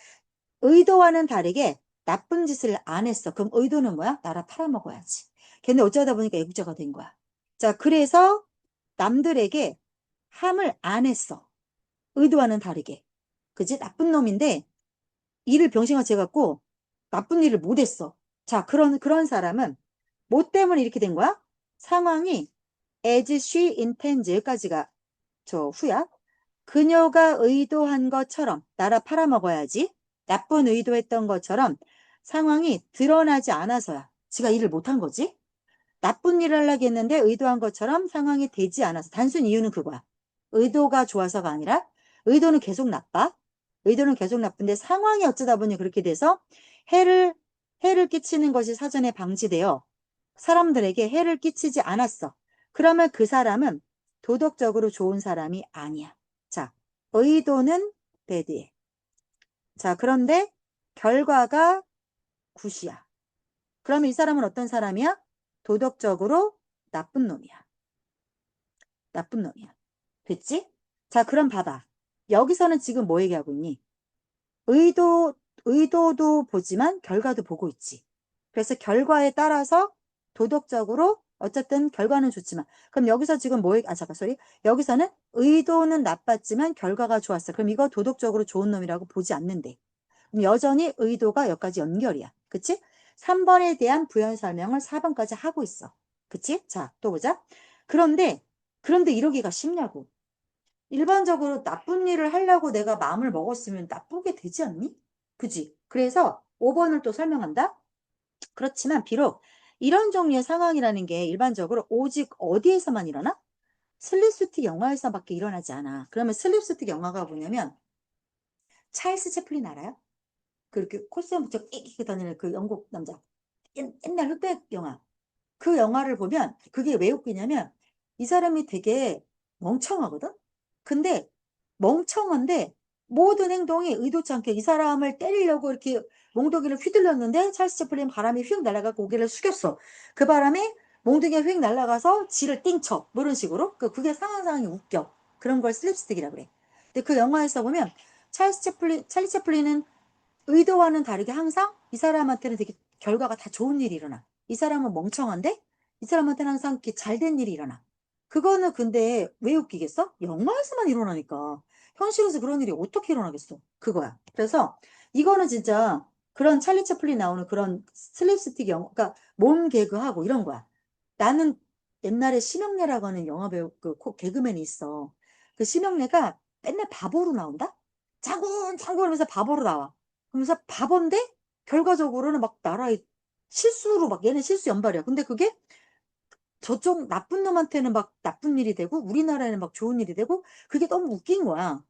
Speaker 1: 의도와는 다르게 나쁜 짓을 안 했어. 그럼 의도는 뭐야? 나라 팔아먹어야지. 걔네 어쩌다 보니까 애국자가 된 거야. 자, 그래서 남들에게 함을 안 했어. 의도와는 다르게. 그지? 나쁜 놈인데 일을 병신같이 해갖고 나쁜 일을 못 했어. 자, 그런 사람은 뭐 때문에 이렇게 된 거야? 상황이 as she intends 여기까지가 저 후야. 그녀가 의도한 것처럼 나라 팔아먹어야지. 나쁜 의도했던 것처럼 상황이 드러나지 않아서야. 지가 일을 못한 거지. 나쁜 일을 하려고 했는데 의도한 것처럼 상황이 되지 않아서. 단순 이유는 그거야. 의도가 좋아서가 아니라 의도는 계속 나빠. 의도는 계속 나쁜데 상황이 어쩌다 보니 그렇게 돼서 해를, 해를 끼치는 것이 사전에 방지되어 사람들에게 해를 끼치지 않았어. 그러면 그 사람은 도덕적으로 좋은 사람이 아니야. 자, 의도는 배드해. 자, 그런데 결과가 굿이야. 그러면 이 사람은 어떤 사람이야? 도덕적으로 나쁜 놈이야. 나쁜 놈이야. 됐지? 자, 그럼 봐봐. 여기서는 지금 뭐 얘기하고 있니? 의도, 의도도 보지만 결과도 보고 있지. 그래서 결과에 따라서 도덕적으로 어쨌든 결과는 좋지만. 그럼 여기서 지금 뭐, 잠깐, 소리. 여기서는 의도는 나빴지만 결과가 좋았어. 그럼 이거 도덕적으로 좋은 놈이라고 보지 않는데. 그럼 여전히 의도가 여기까지 연결이야. 그치? 3번에 대한 부연 설명을 4번까지 하고 있어. 그치? 자, 또 보자. 그런데 이러기가 쉽냐고. 일반적으로 나쁜 일을 하려고 내가 마음을 먹었으면 나쁘게 되지 않니? 그지? 그래서 5번을 또 설명한다? 그렇지만 비록 이런 종류의 상황이라는 게 일반적으로 오직 어디에서만 일어나? 슬립스틱 영화에서밖에 일어나지 않아. 그러면 슬립스틱 영화가 뭐냐면 찰스 채플린 알아요? 그렇게 코스염 부쩍 끼끼 다니는 그 영국 남자. 옛날 흑백 영화. 그 영화를 보면 그게 왜 웃기냐면 이 사람이 되게 멍청하거든? 근데 멍청한데 모든 행동이 의도치 않게 이 사람을 때리려고 이렇게 몽둥이를 휘둘렀는데 찰스 채플린 바람이 휙 날아가고 고개를 숙였어. 그 바람에 몽둥이가 휙 날아가서 지를 띵쳐. 뭐 이런 식으로. 그게 상황이 웃겨. 그런 걸 슬립스틱이라 그래. 근데 그 영화에서 보면 찰리 채플린은 의도와는 다르게 항상 이 사람한테는 되게 결과가 다 좋은 일이 일어나. 이 사람은 멍청한데 이 사람한테는 항상 이렇게 잘된 일이 일어나. 그거는 근데 왜 웃기겠어? 영화에서만 일어나니까. 현실에서 그런 일이 어떻게 일어나겠어? 그거야. 그래서 이거는 진짜 그런 찰리 채플린 나오는 그런 슬립스틱 영화, 그러니까 몸 개그하고 이런 거야. 나는 옛날에 심영래라고 하는 영화 배우, 개그맨이 있어. 그 심영래가 맨날 바보로 나온다? 장군 하면서 바보로 나와. 그러면서 바본데 결과적으로는 막 나라의 실수로 막 얘네 실수 연발이야. 근데 그게 저쪽 나쁜 놈한테는 막 나쁜 일이 되고 우리나라에는 막 좋은 일이 되고 그게 너무 웃긴 거야.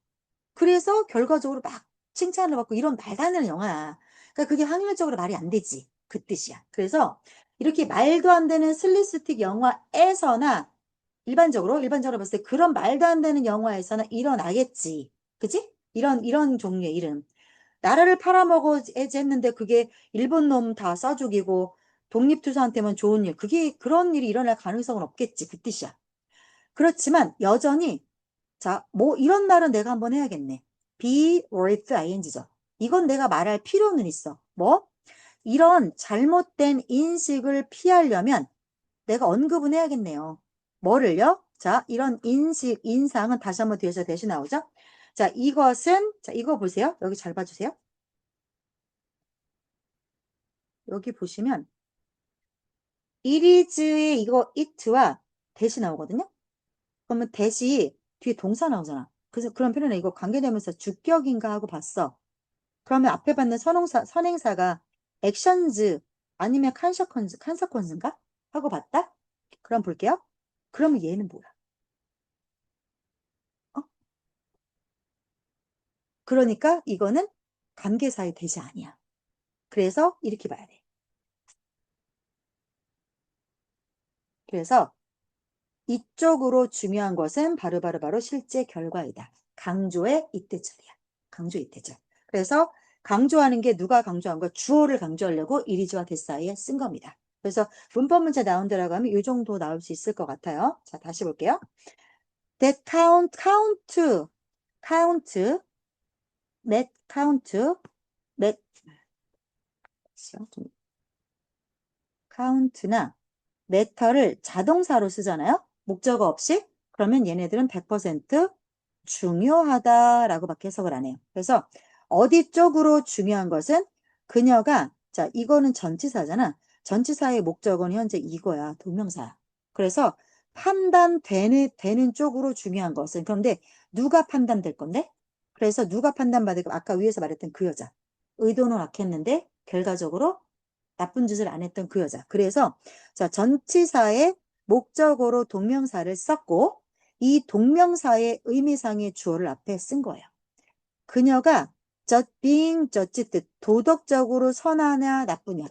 Speaker 1: 그래서 결과적으로 막 칭찬을 받고 이런 말도 안 되는 영화야. 그러니까 그게 확률적으로 말이 안 되지. 그 뜻이야. 그래서 이렇게 말도 안 되는 슬립스틱 영화에서나 일반적으로 봤을 때 그런 말도 안 되는 영화에서는 일어나겠지. 그지? 이런 종류의 일은. 나라를 팔아먹어야지 했는데 그게 일본 놈 다 쏴죽이고 독립투사한테만 좋은 일. 그런 일이 일어날 가능성은 없겠지. 그 뜻이야. 그렇지만 여전히 자, 뭐 이런 말은 내가 한번 해야겠네. be with ing죠. 이건 내가 말할 필요는 있어. 뭐? 이런 잘못된 인식을 피하려면 내가 언급은 해야겠네요. 뭐를요? 자, 이런 인상은 다시 한번 뒤에서 대신 나오죠? 자, 자, 이거 보세요. 여기 잘 봐주세요. 여기 보시면 it is의 이거 it와 대시 나오거든요. 그러면 대시 뒤에 동사 나오잖아. 그래서 그런 표현은 이거 관계되면서 주격인가 하고 봤어. 그러면 앞에 받는 선행사가 actions 아니면 consequence인가? 하고 봤다? 그럼 볼게요. 그러면 얘는 뭐야? 어? 그러니까 이거는 관계사의 대시 아니야. 그래서 이렇게 봐야 돼. 그래서 이쪽으로 중요한 것은 바로 실제 결과이다. 강조의 이때절이야. 강조 이때절. 그래서 강조하는 게 누가 강조한 거? 주어를 강조하려고 이리지와 that 사이에 쓴 겁니다. 그래서 문법 문제 나온 데라고 하면 이 정도 나올 수 있을 것 같아요. 자, 다시 볼게요. that count, that count나 matter를 자동사로 쓰잖아요. 목적어 없이. 그러면 얘네들은 100% 중요하다라고 밖에 해석을 안 해요. 그래서 어디 쪽으로 중요한 것은 그녀가, 자, 이거는 전치사잖아. 전치사의 목적어는 현재 이거야. 동명사야. 그래서 판단되는 쪽으로 중요한 것은, 그런데 누가 판단될 건데? 그래서 누가 판단받을 거, 아까 위에서 말했던 그 여자. 의도는 악했는데 결과적으로 나쁜 짓을 안 했던 그 여자. 그래서 자, 전치사의 목적어로 동명사를 썼고 이 동명사의 의미상의 주어를 앞에 쓴 거예요. 그녀가 being judged 뜻 도덕적으로 선하냐 나쁘냐,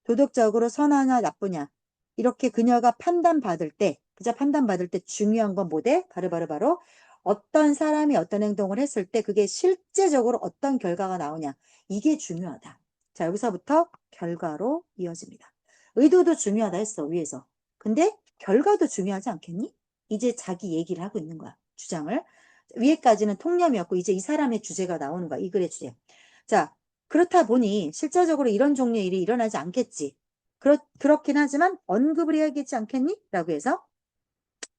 Speaker 1: 도덕적으로 선하냐 나쁘냐, 이렇게 그녀가 판단받을 때, 그자 판단받을 때 중요한 건 뭐대? 바로 어떤 사람이 어떤 행동을 했을 때 그게 실제적으로 어떤 결과가 나오냐, 이게 중요하다. 자, 여기서부터 결과로 이어집니다. 의도도 중요하다 했어, 위에서. 근데 결과도 중요하지 않겠니? 이제 자기 얘기를 하고 있는 거야, 주장을. 위에까지는 통념이었고 이제 이 사람의 주제가 나오는 거야, 이 글의 주제. 자, 그렇다 보니 실제적으로 이런 종류의 일이 일어나지 않겠지. 그렇긴 하지만 언급을 해야겠지 않겠니? 라고 해서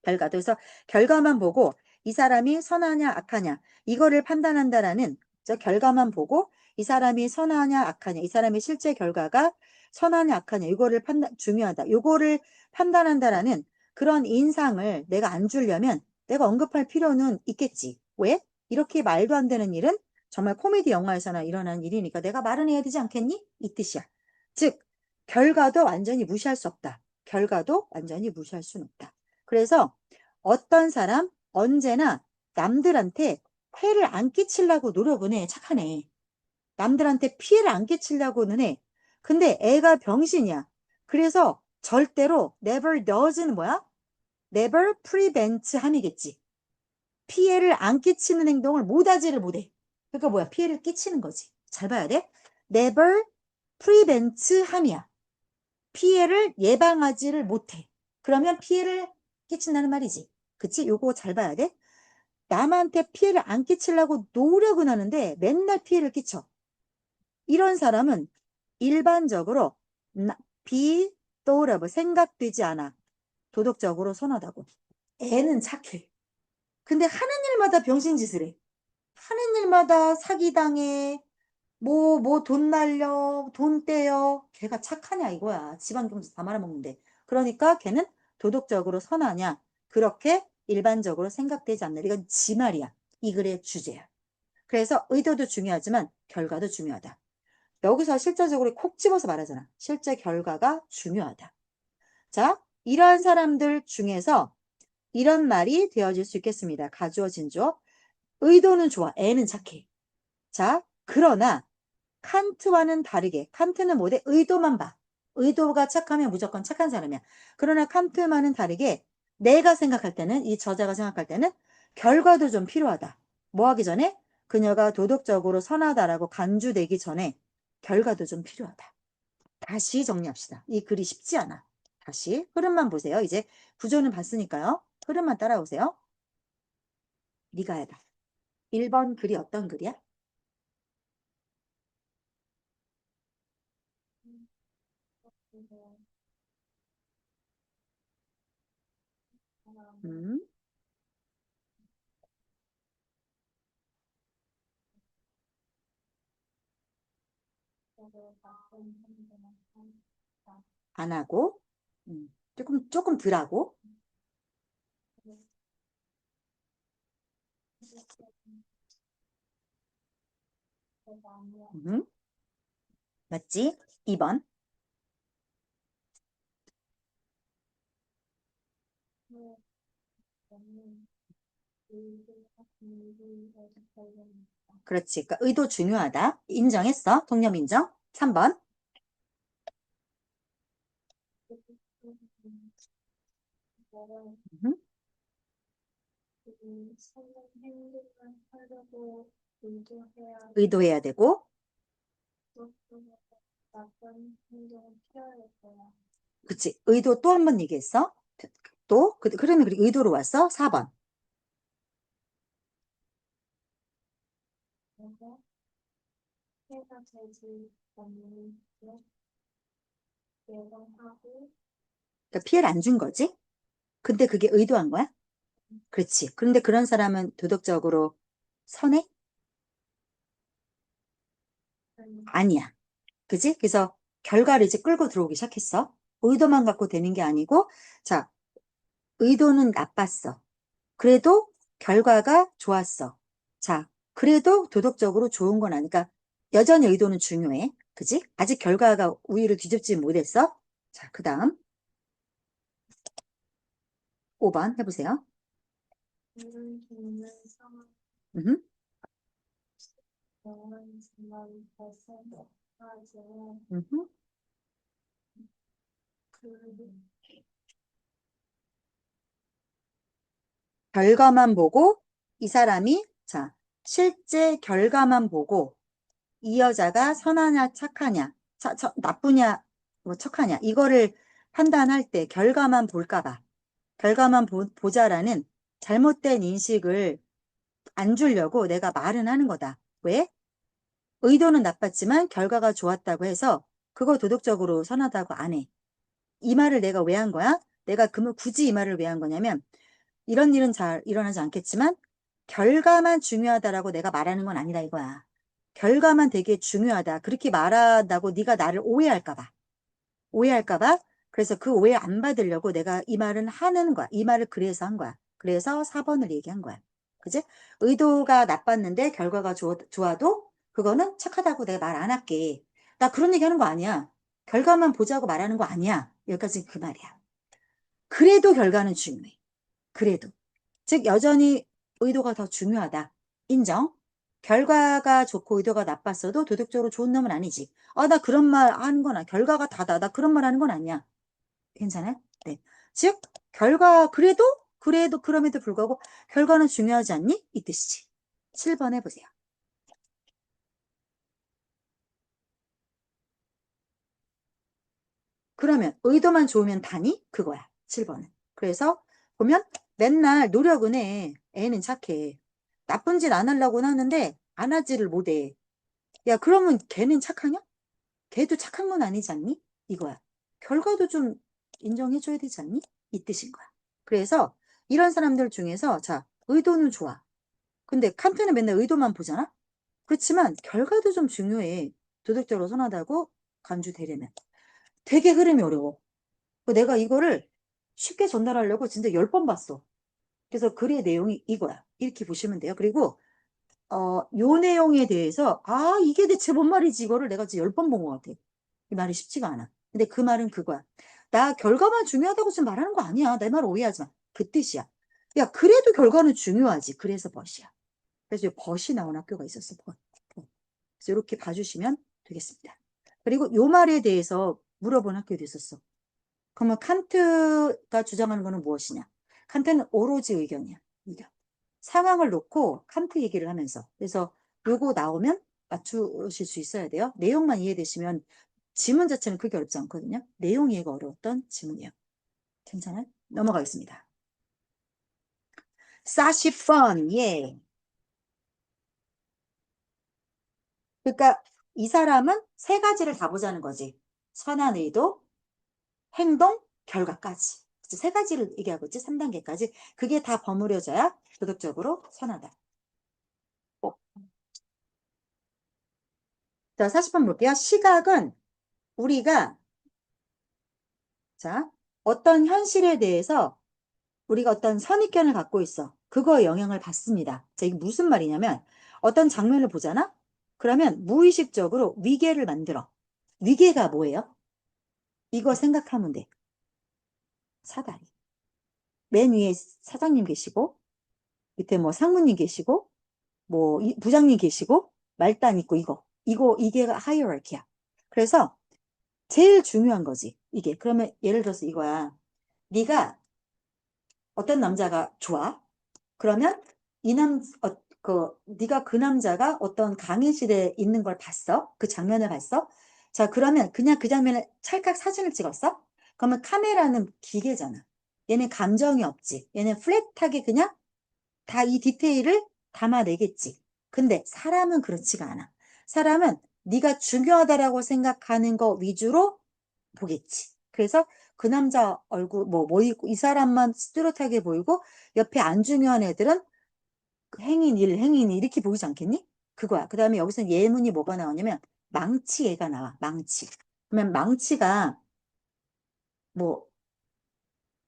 Speaker 1: 결과도. 그래서 결과만 보고 이 사람이 선하냐 악하냐 이거를 판단한다라는, 저 결과만 보고 이 사람이 선하냐 악하냐, 이 사람의 실제 결과가 선하냐 악하냐 이거를 중요하다. 이거를 판단한다라는 그런 인상을 내가 안 주려면 내가 언급할 필요는 있겠지. 왜? 이렇게 말도 안 되는 일은 정말 코미디 영화에서나 일어난 일이니까 내가 말은 해야 되지 않겠니? 이 뜻이야. 즉 결과도 완전히 무시할 수 없다. 결과도 완전히 무시할 수는 없다. 그래서 어떤 사람 언제나 남들한테 해를 안 끼치려고 노력은 해. 착하네. 남들한테 피해를 안 끼치려고는 해. 근데 애가 병신이야. 그래서 절대로 never does는 뭐야? never prevent 함이겠지. 피해를 안 끼치는 행동을 못하지를 못해. 그러니까 뭐야? 피해를 끼치는 거지. 잘 봐야 돼. never prevent 함이야. 피해를 예방하지를 못해. 그러면 피해를 끼친다는 말이지. 그치? 요거 잘 봐야 돼. 남한테 피해를 안 끼치려고 노력은 하는데 맨날 피해를 끼쳐. 이런 사람은 일반적으로 비떠오르 생각되지 않아. 도덕적으로 선하다고. 애는 착해. 근데 하는 일마다 병신짓을 해. 하는 일마다 사기당해. 돈 날려, 돈 떼요. 걔가 착하냐 이거야. 집안 경제 다 말아먹는데. 그러니까 걔는 도덕적으로 선하냐. 그렇게 일반적으로 생각되지 않는, 이건 지 말이야. 이 글의 주제야. 그래서 의도도 중요하지만 결과도 중요하다. 여기서 실제적으로 콕 집어서 말하잖아. 실제 결과가 중요하다. 자, 이러한 사람들 중에서 이런 말이 되어질 수 있겠습니다. 가주어, 진주어. 의도는 좋아. 애는 착해. 자, 그러나 칸트와는 다르게, 칸트는 뭐래? 의도만 봐. 의도가 착하면 무조건 착한 사람이야. 그러나 칸트와는 다르게 내가 생각할 때는, 이 저자가 생각할 때는 결과도 좀 필요하다. 뭐 하기 전에? 그녀가 도덕적으로 선하다라고 간주되기 전에 결과도 좀 필요하다. 다시 정리합시다. 이 글이 쉽지 않아. 다시 흐름만 보세요. 이제 구조는 봤으니까요. 흐름만 따라오세요. 네가 해봐. 1번 글이 어떤 글이야? 음, 안 하고, 조금 덜 하고, 음, 맞지? 2번. 그렇지. 그러니까 의도 중요하다. 인정했어. 통념 인정. 3번. 음, 의도해야 되고, 그치. 의도 또 한 번 얘기했어. 또, 그러면 의도로 왔어? 4번. 그러니까 피해를 안 준 거지? 근데 그게 의도한 거야? 그렇지. 그런데 그런 사람은 도덕적으로 선해? 아니야. 그지? 그래서 결과를 이제 끌고 들어오기 시작했어. 의도만 갖고 되는 게 아니고, 자, 의도는 나빴어. 그래도 결과가 좋았어. 자, 그래도 도덕적으로 좋은 건 아니까 여전히 의도는 중요해. 그지? 아직 결과가 우위를 뒤집지 못했어. 자, 그 다음 5번 해보세요. 음, 음. 결과만 보고 이 사람이 자, 실제 결과만 보고 이 여자가 선하냐 착하냐, 나쁘냐 뭐 척하냐 이거를 판단할 때 결과만 볼까 봐. 결과만 보자라는 잘못된 인식을 안 주려고 내가 말은 하는 거다. 왜? 의도는 나빴지만 결과가 좋았다고 해서 그거 도덕적으로 선하다고 안 해. 이 말을 내가 왜 한 거야? 내가 굳이 이 말을 왜 한 거냐면 이런 일은 잘 일어나지 않겠지만 결과만 중요하다라고 내가 말하는 건 아니다 이거야. 결과만 되게 중요하다. 그렇게 말한다고 네가 나를 오해할까 봐. 오해할까 봐. 그래서 그 오해 안 받으려고 내가 이 말은 하는 거야. 이 말을 그래서 한 거야. 그래서 4번을 얘기한 거야. 그지? 의도가 나빴는데 결과가 좋아도 그거는 착하다고 내가 말 안 할게. 나 그런 얘기 하는 거 아니야. 결과만 보자고 말하는 거 아니야. 여기까지 그 말이야. 그래도 결과는 중요해. 그래도. 즉 여전히 의도가 더 중요하다. 인정. 결과가 좋고 의도가 나빴어도 도덕적으로 좋은 놈은 아니지. 아, 나 그런 말 하는 건 결과가 다다. 나 그런 말 하는 건 아니야. 괜찮아요? 네. 즉 결과 그래도 그럼에도 불구하고 결과는 중요하지 않니? 이 뜻이지. 7번 해보세요. 그러면 의도만 좋으면 다니? 그거야. 7번은. 그래서 보면 맨날 노력은 해. 애는 착해. 나쁜 짓 안 하려고는 하는데 안 하지를 못해. 야, 그러면 걔는 착하냐? 걔도 착한 건 아니지 않니? 이거야. 결과도 좀 인정해줘야 되지 않니? 이 뜻인 거야. 그래서 이런 사람들 중에서 자, 의도는 좋아. 근데 칸트는 맨날 의도만 보잖아? 그렇지만 결과도 좀 중요해. 도덕적으로 선하다고 간주되려면. 되게 흐름이 어려워. 내가 이거를 쉽게 전달하려고 진짜 10번 봤어. 그래서 글의 내용이 이거야. 이렇게 보시면 돼요. 그리고 요 내용에 대해서 이게 대체 뭔 말이지 이거를 내가 지금 10번 본 것 같아. 이 말이 쉽지가 않아. 근데 그 말은 그거야. 나 결과만 중요하다고 지금 말하는 거 아니야. 내 말 오해하지 마. 그 뜻이야. 야, 그래도 결과는 중요하지. 그래서 벗이야. 그래서 벗이 나온 학교가 있었어. 벗. 벗. 그래서 이렇게 봐주시면 되겠습니다. 그리고 요 말에 대해서 물어본 학교도 있었어. 그러면 칸트가 주장하는 거는 무엇이냐? 칸트는 오로지 의견이야. 의견. 상황을 놓고 칸트 얘기를 하면서. 그래서 요거 나오면 맞추실 수 있어야 돼요. 내용만 이해되시면 지문 자체는 그렇게 어렵지 않거든요. 내용 이해가 어려웠던 지문이에요. 괜찮아요? 넘어가겠습니다. 40번, 예. 그러니까 이 사람은 세 가지를 다 보자는 거지. 선한 의도, 행동, 결과까지. 세 가지를 얘기하고 있지. 3단계까지. 그게 다 버무려져야 도덕적으로 선하다. 어. 자, 40번 볼게요. 시각은 우리가 자, 어떤 현실에 대해서 우리가 어떤 선입견을 갖고 있어. 그거에 영향을 받습니다. 자, 이게 무슨 말이냐면 어떤 장면을 보잖아? 그러면 무의식적으로 위계를 만들어. 위계가 뭐예요? 이거 생각하면 돼. 사다리. 맨 위에 사장님 계시고 밑에 뭐 상무님 계시고 뭐 부장님 계시고 말단 있고 이게 하이어라키야. 그래서 제일 중요한 거지. 이게 그러면 예를 들어서 이거야. 네가 어떤 남자가 좋아? 그러면 네가 그 남자가 어떤 강의실에 있는 걸 봤어? 그 장면을 봤어? 자, 그러면 그냥 그 장면을 찰칵 사진을 찍었어? 그러면 카메라는 기계잖아. 얘는 감정이 없지. 얘는 플랫하게 그냥 다 이 디테일을 담아내겠지. 근데 사람은 그렇지가 않아. 사람은 네가 중요하다라고 생각하는 거 위주로 보겠지. 그래서 그 남자 얼굴 뭐 있고 이 사람만 뚜렷하게 보이고 옆에 안 중요한 애들은 행인 이렇게 보이지 않겠니? 그거야. 그 다음에 여기서 예문이 뭐가 나오냐면 망치 얘가 나와. 망치. 그러면 망치가 뭐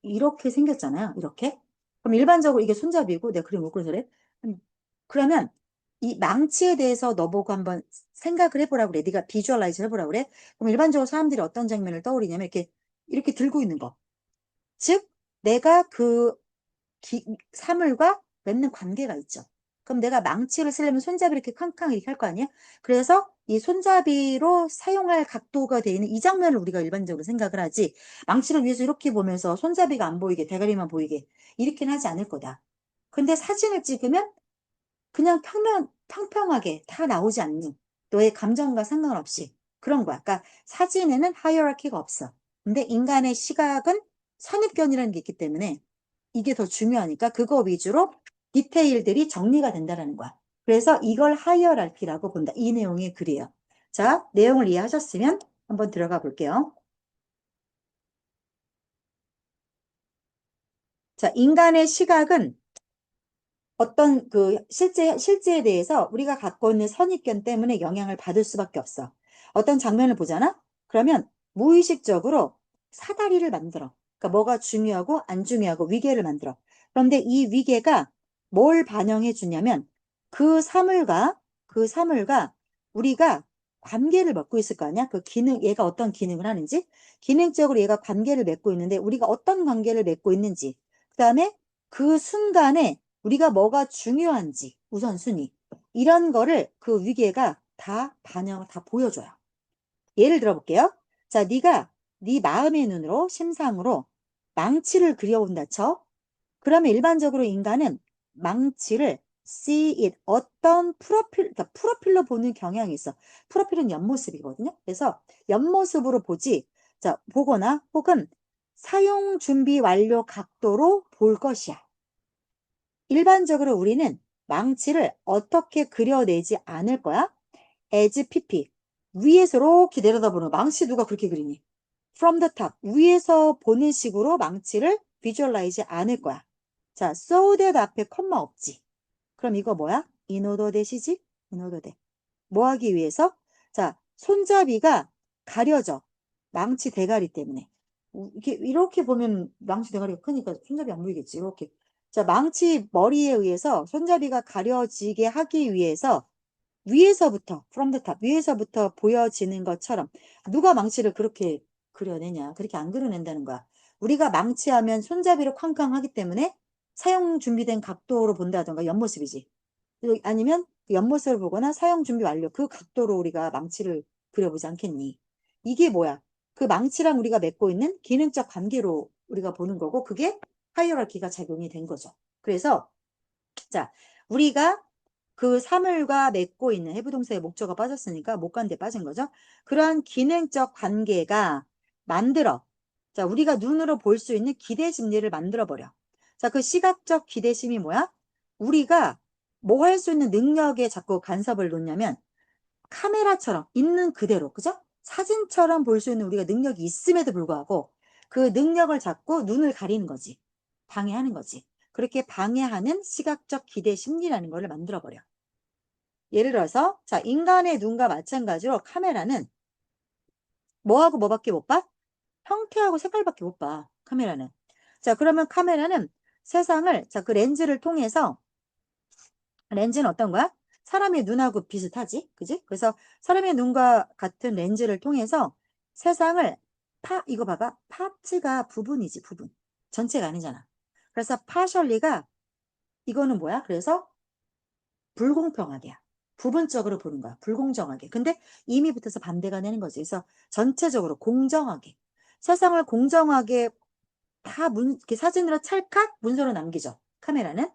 Speaker 1: 이렇게 생겼잖아요. 이렇게. 그럼 일반적으로 이게 손잡이고 내가 그림 못 그려서 그래. 그러면 이 망치에 대해서 너보고 한번 생각을 해보라고 그래. 네가 비주얼라이즈 해보라고 그래. 그럼 일반적으로 사람들이 어떤 장면을 떠올리냐면 이렇게 들고 있는 거. 즉 내가 그 사물과 맺는 관계가 있죠. 그럼 내가 망치를 쓰려면 손잡이 이렇게 캉캉 이렇게 할 거 아니야? 그래서 이 손잡이로 사용할 각도가 되어 있는 이 장면을 우리가 일반적으로 생각을 하지, 망치를 위해서 이렇게 보면서 손잡이가 안 보이게 대가리만 보이게 이렇게는 하지 않을 거다. 근데 사진을 찍으면 그냥 평평하게 다 나오지 않니? 너의 감정과 상관없이 그런 거야. 그러니까 사진에는 하이어라키가 없어. 근데 인간의 시각은 선입견이라는 게 있기 때문에 이게 더 중요하니까 그거 위주로 디테일들이 정리가 된다는 거야. 그래서 이걸 하이어라키라고 본다. 이 내용의 글이에요. 자, 내용을 이해하셨으면 한번 들어가 볼게요. 자, 인간의 시각은 어떤 실제에 대해서 우리가 갖고 있는 선입견 때문에 영향을 받을 수밖에 없어. 어떤 장면을 보잖아? 그러면 무의식적으로 사다리를 만들어. 그러니까 뭐가 중요하고 안 중요하고 위계를 만들어. 그런데 이 위계가 뭘 반영해 주냐면 그 사물과 우리가 관계를 맺고 있을 거 아니야? 얘가 어떤 기능을 하는지, 기능적으로 얘가 관계를 맺고 있는데 우리가 어떤 관계를 맺고 있는지, 그 다음에 그 순간에 우리가 뭐가 중요한지 우선순위 이런 거를 그 위계가 다 보여줘요. 예를 들어 볼게요. 자, 네가 네 마음의 눈으로 심상으로 망치를 그려온다 쳐. 그러면 일반적으로 인간은 망치를 see it 어떤 그러니까 프로필로 보는 경향이 있어. 프로필은 옆모습이거든요. 그래서 옆모습으로 보지. 자, 보거나 혹은 사용 준비 완료 각도로 볼 것이야. 일반적으로 우리는 망치를 어떻게 그려내지 않을 거야? as pp 위에서 이렇게 내려다보는 망치 누가 그렇게 그리니? from the top 위에서 보는 식으로 망치를 비주얼라이즈 않을 거야. 자, so that 앞에 콤마 없지. 그럼 이거 뭐야? 인오더 대시지? 인오더 대. 뭐 하기 위해서? 자, 손잡이가 가려져. 망치 대가리 때문에. 이렇게 보면 망치 대가리가 크니까 손잡이 안 보이겠지. 이렇게. 자, 망치 머리에 의해서 손잡이가 가려지게 하기 위해서 위에서부터, from the top, 위에서부터 보여지는 것처럼 누가 망치를 그렇게 그려내냐. 그렇게 안 그려낸다는 거야. 우리가 망치하면 손잡이로 쾅쾅 하기 때문에 사용 준비된 각도로 본다던가 옆모습이지. 아니면 옆모습을 보거나 사용 준비 완료 그 각도로 우리가 망치를 그려보지 않겠니? 이게 뭐야? 그 망치랑 우리가 맺고 있는 기능적 관계로 우리가 보는 거고 그게 하이어라키가 작용이 된 거죠. 그래서 자, 우리가 그 사물과 맺고 있는 해부동사의 목적어가 빠졌으니까 못 간 데 빠진 거죠. 그러한 기능적 관계가 만들어. 자, 우리가 눈으로 볼 수 있는 기대 심리를 만들어 버려. 자, 그 시각적 기대심이 뭐야? 우리가 뭐 할 수 있는 능력에 자꾸 간섭을 놓냐면 카메라처럼 있는 그대로, 그죠? 사진처럼 볼 수 있는 우리가 능력이 있음에도 불구하고 그 능력을 잡고 눈을 가리는 거지. 방해하는 거지. 그렇게 방해하는 시각적 기대 심리라는 거를 만들어 버려. 예를 들어서 자, 인간의 눈과 마찬가지로 카메라는 뭐하고 뭐밖에 못 봐? 형태하고 색깔밖에 못 봐. 카메라는. 자, 그러면 카메라는 세상을 자, 그 렌즈를 통해서 렌즈는 어떤 거야? 사람의 눈하고 비슷하지? 그지? 그래서 사람의 눈과 같은 렌즈를 통해서 세상을 이거 봐봐. 파츠가 부분이지, 부분. 전체가 아니잖아. 그래서 파셜리가 이거는 뭐야? 그래서 불공평하게야. 부분적으로 보는 거야. 불공정하게. 근데 이미 붙어서 반대가 되는 거지. 그래서 전체적으로 공정하게. 세상을 공정하게 다 이렇게 사진으로 찰칵 문서로 남기죠. 카메라는.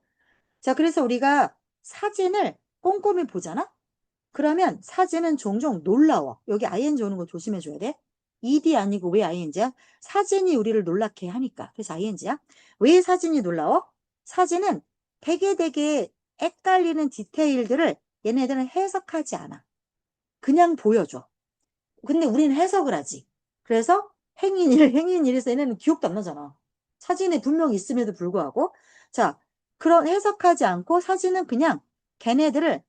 Speaker 1: 자, 그래서 우리가 사진을 꼼꼼히 보잖아? 그러면 사진은 종종 놀라워. 여기 ing 오는 거 조심해 줘야 돼. ed 아니고 왜 ing야? 사진이 우리를 놀랍게 하니까. 그래서 ing야. 왜 사진이 놀라워? 사진은 되게 헷갈리는 디테일들을 얘네들은 해석하지 않아. 그냥 보여줘. 근데 우리는 해석을 하지. 그래서 행인일에서 얘네는 기억도 안 나잖아. 사진에 분명히 있음에도 불구하고. 자, 그런 해석하지 않고 사진은 그냥 걔네들을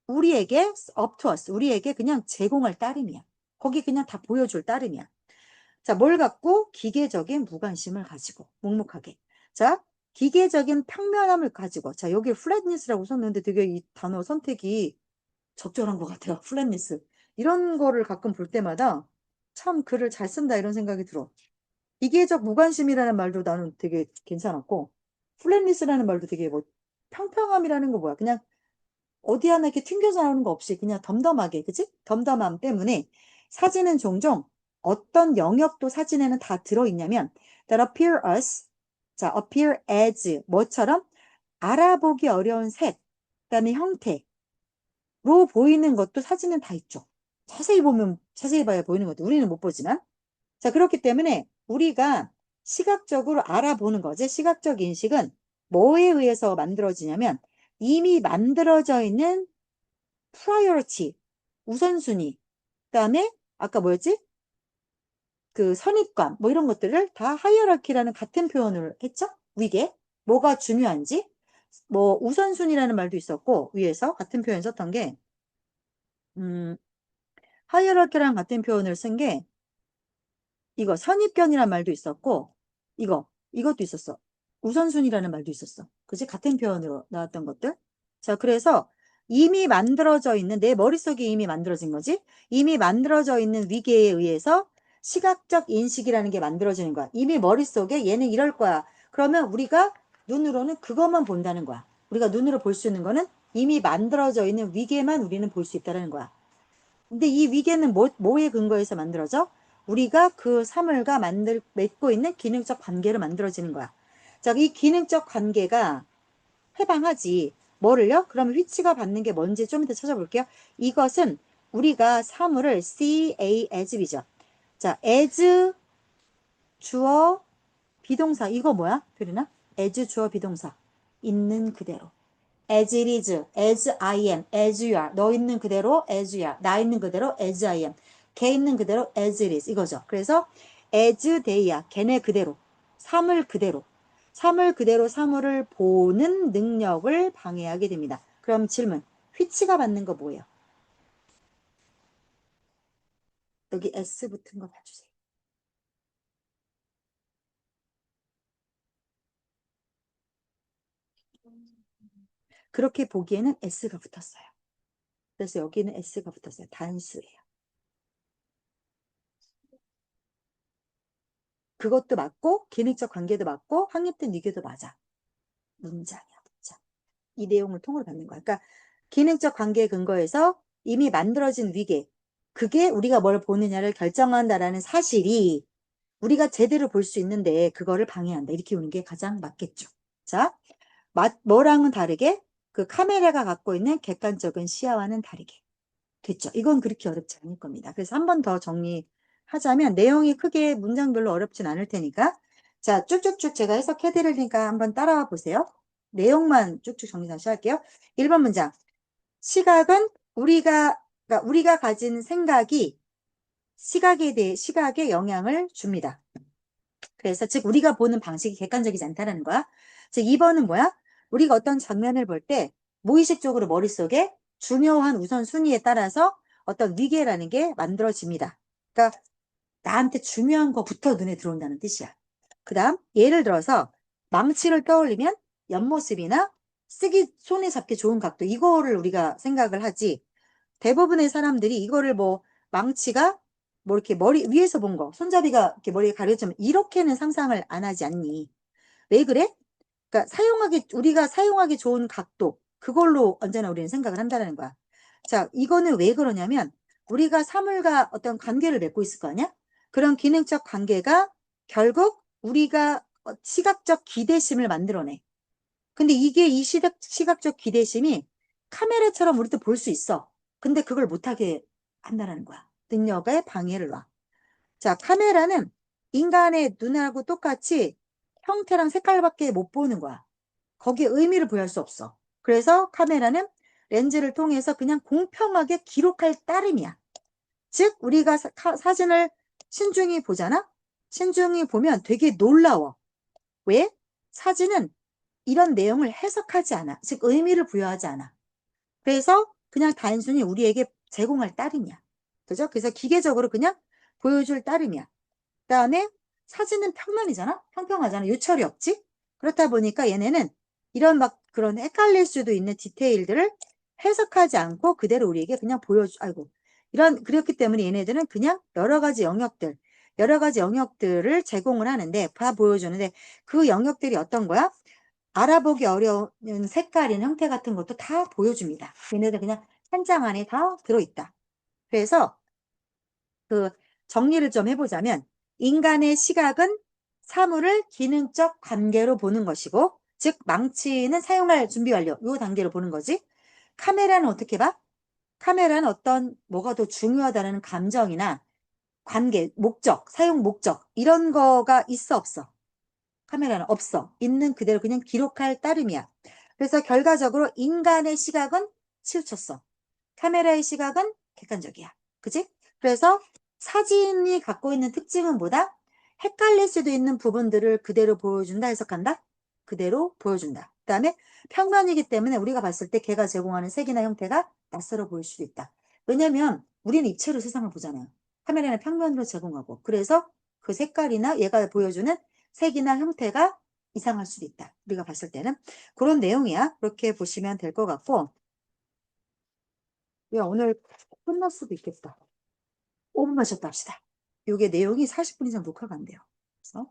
Speaker 1: 우리에게 up to us, 우리에게 그냥 제공할 따름이야. 거기 그냥 다 보여줄 따름이야. 자, 뭘 갖고? 기계적인 무관심을 가지고 묵묵하게. 자, 기계적인 평면함을 가지고. 자, 여기 flatness라고 썼는데 되게 이 단어 선택이 적절한 것 같아요. 플랫니스. 이런 거를 가끔 볼 때마다 참 글을 잘 쓴다 이런 생각이 들어. 기계적 무관심이라는 말도 나는 되게 괜찮았고, 플랫니스라는 말도 되게 뭐 평평함이라는 거 뭐야. 그냥 어디 하나 이렇게 튕겨져 나오는 거 없이 그냥 덤덤하게, 그치? 덤덤함 때문에 사진은 종종 어떤 영역도 사진에는 다 들어있냐면 that appear us, 자, appear as 뭐처럼 알아보기 어려운 색, 그다음에 형태, 로 보이는 것도 사진은 다 있죠. 자세히 봐야 보이는 것도 우리는 못 보지만. 자, 그렇기 때문에 우리가 시각적으로 알아보는 거지. 시각적 인식은 뭐에 의해서 만들어지냐면 이미 만들어져 있는 priority, 우선순위. 그다음에 아까 뭐였지? 그 선입관, 뭐 이런 것들을 다 hierarchy라는 같은 표현을 했죠? 위계. 뭐가 중요한지. 뭐 우선순위라는 말도 있었고 위에서 같은 표현 썼던 게 하이어라키랑 같은 표현을 쓴 게 이거 선입견이란 말도 있었고 이것도 있었어. 우선순위라는 말도 있었어. 그지? 같은 표현으로 나왔던 것들. 자, 그래서 이미 만들어져 있는 내 머릿속에 이미 만들어진 거지. 이미 만들어져 있는 위계에 의해서 시각적 인식이라는 게 만들어지는 거야. 이미 머릿속에 얘는 이럴 거야. 그러면 우리가 눈으로는 그것만 본다는 거야. 우리가 눈으로 볼 수 있는 거는 이미 만들어져 있는 위계만 우리는 볼 수 있다는 거야. 근데 이 위계는 뭐에 근거해서 만들어져? 우리가 그 사물과 맺고 있는 기능적 관계로 만들어지는 거야. 자, 이 기능적 관계가 해방하지. 뭐를요? 그러면 위치가 받는 게 뭔지 좀 이따 찾아볼게요. 이것은 우리가 사물을 see, a, as 이죠. 자, as 주어 비동사 이거 뭐야? 들리나? as 주어 비동사 있는 그대로. as it is, as I am, as you are. 너 있는 그대로 as you are. 나 있는 그대로 as I am. 걔 있는 그대로 as it is. 이거죠. 그래서 as they야. 걔네 그대로. 사물 그대로. 사물 그대로 사물을 보는 능력을 방해하게 됩니다. 그럼 질문. 휘치가 받는 거 뭐예요? 여기 S 붙은 거 봐주세요. 그렇게 보기에는 S가 붙었어요. 그래서 여기는 S가 붙었어요. 단수예요. 그것도 맞고 기능적 관계도 맞고 확립된 위계도 맞아. 문장이야, 문장. 이 내용을 통으로 받는 거야. 그러니까 기능적 관계에 근거해서 이미 만들어진 위계, 그게 우리가 뭘 보느냐를 결정한다라는 사실이 우리가 제대로 볼 수 있는데 그거를 방해한다. 이렇게 보는 게 가장 맞겠죠. 자, 뭐랑은 다르게 그 카메라가 갖고 있는 객관적인 시야와는 다르게. 됐죠. 이건 그렇게 어렵지 않을 겁니다. 그래서 한 번 더 정리하자면 내용이 크게 문장별로 어렵진 않을 테니까 자, 쭉쭉쭉 제가 해석해 드릴 테니까 한번 따라와 보세요. 내용만 쭉쭉 정리 다시 할게요. 1번 문장. 시각은 그러니까 우리가 가진 생각이 시각에 영향을 줍니다. 그래서 즉 우리가 보는 방식이 객관적이지 않다는 거야. 즉 2번은 뭐야? 우리가 어떤 장면을 볼 때 무의식적으로 머릿속에 중요한 우선순위에 따라서 어떤 위계라는 게 만들어집니다. 그러니까 나한테 중요한 거부터 눈에 들어온다는 뜻이야. 그 다음 예를 들어서 망치를 떠올리면 옆모습이나 손에 잡기 좋은 각도 이거를 우리가 생각을 하지. 대부분의 사람들이 이거를 뭐 망치가 뭐 이렇게 머리 위에서 본 거, 손잡이가 이렇게 머리에 가려지면 이렇게는 상상을 안 하지 않니? 왜 그래? 그러니까 우리가 사용하기 좋은 각도, 그걸로 언제나 우리는 생각을 한다는 거야. 자, 이거는 왜 그러냐면 우리가 사물과 어떤 관계를 맺고 있을 거 아니야? 그런 기능적 관계가 결국 우리가 시각적 기대심을 만들어내. 근데 이게 이 시각적 기대심이 카메라처럼 우리도 볼 수 있어. 근데 그걸 못하게 한다는 거야. 능력에 방해를 놔. 자, 카메라는 인간의 눈하고 똑같이 형태랑 색깔밖에 못 보는 거야. 거기에 의미를 부여할 수 없어. 그래서 카메라는 렌즈를 통해서 그냥 공평하게 기록할 따름이야. 즉, 우리가 사진을 신중히 보잖아? 신중히 보면 되게 놀라워. 왜? 사진은 이런 내용을 해석하지 않아. 즉, 의미를 부여하지 않아. 그래서 그냥 단순히 우리에게 제공할 따름이야. 그죠? 그래서 기계적으로 그냥 보여줄 따름이야. 그다음에 사진은 평면이잖아? 평평하잖아. 요철이 없지? 그렇다 보니까 얘네는 이런 막 그런 헷갈릴 수도 있는 디테일들을 해석하지 않고 그대로 우리에게 그냥 아이고. 그렇기 때문에 얘네들은 그냥 여러 가지 영역들을 제공을 하는데, 보여주는데 그 영역들이 어떤 거야? 알아보기 어려운 색깔이나 형태 같은 것도 다 보여줍니다. 얘네들 그냥 한 장 안에 다 들어있다. 그래서 그 정리를 좀 해보자면 인간의 시각은 사물을 기능적 관계로 보는 것이고, 즉 망치는 사용할 준비 완료 요 단계로 보는 거지. 카메라는 어떻게 봐? 카메라는 뭐가 더 중요하다는 감정이나 관계, 목적, 사용 목적 이런 거가 있어 없어? 카메라는 없어. 있는 그대로 그냥 기록할 따름이야. 그래서 결과적으로 인간의 시각은 치우쳤어. 카메라의 시각은 객관적이야. 그지? 그래서 사진이 갖고 있는 특징은 뭐다? 헷갈릴 수도 있는 부분들을 그대로 보여준다, 해석한다? 그대로 보여준다. 그 다음에 평면이기 때문에 우리가 봤을 때 걔가 제공하는 색이나 형태가 낯설어 보일 수도 있다. 왜냐면 우리는 입체로 세상을 보잖아요. 카메라는 평면으로 제공하고. 그래서 그 색깔이나 얘가 보여주는 색이나 형태가 이상할 수도 있다. 우리가 봤을 때는. 그런 내용이야. 그렇게 보시면 될 것 같고. 야, 오늘 끝날 수도 있겠다. 5분만 쉬었다 합시다. 이게 내용이 40분 이상 녹화가 안 돼요. 그래서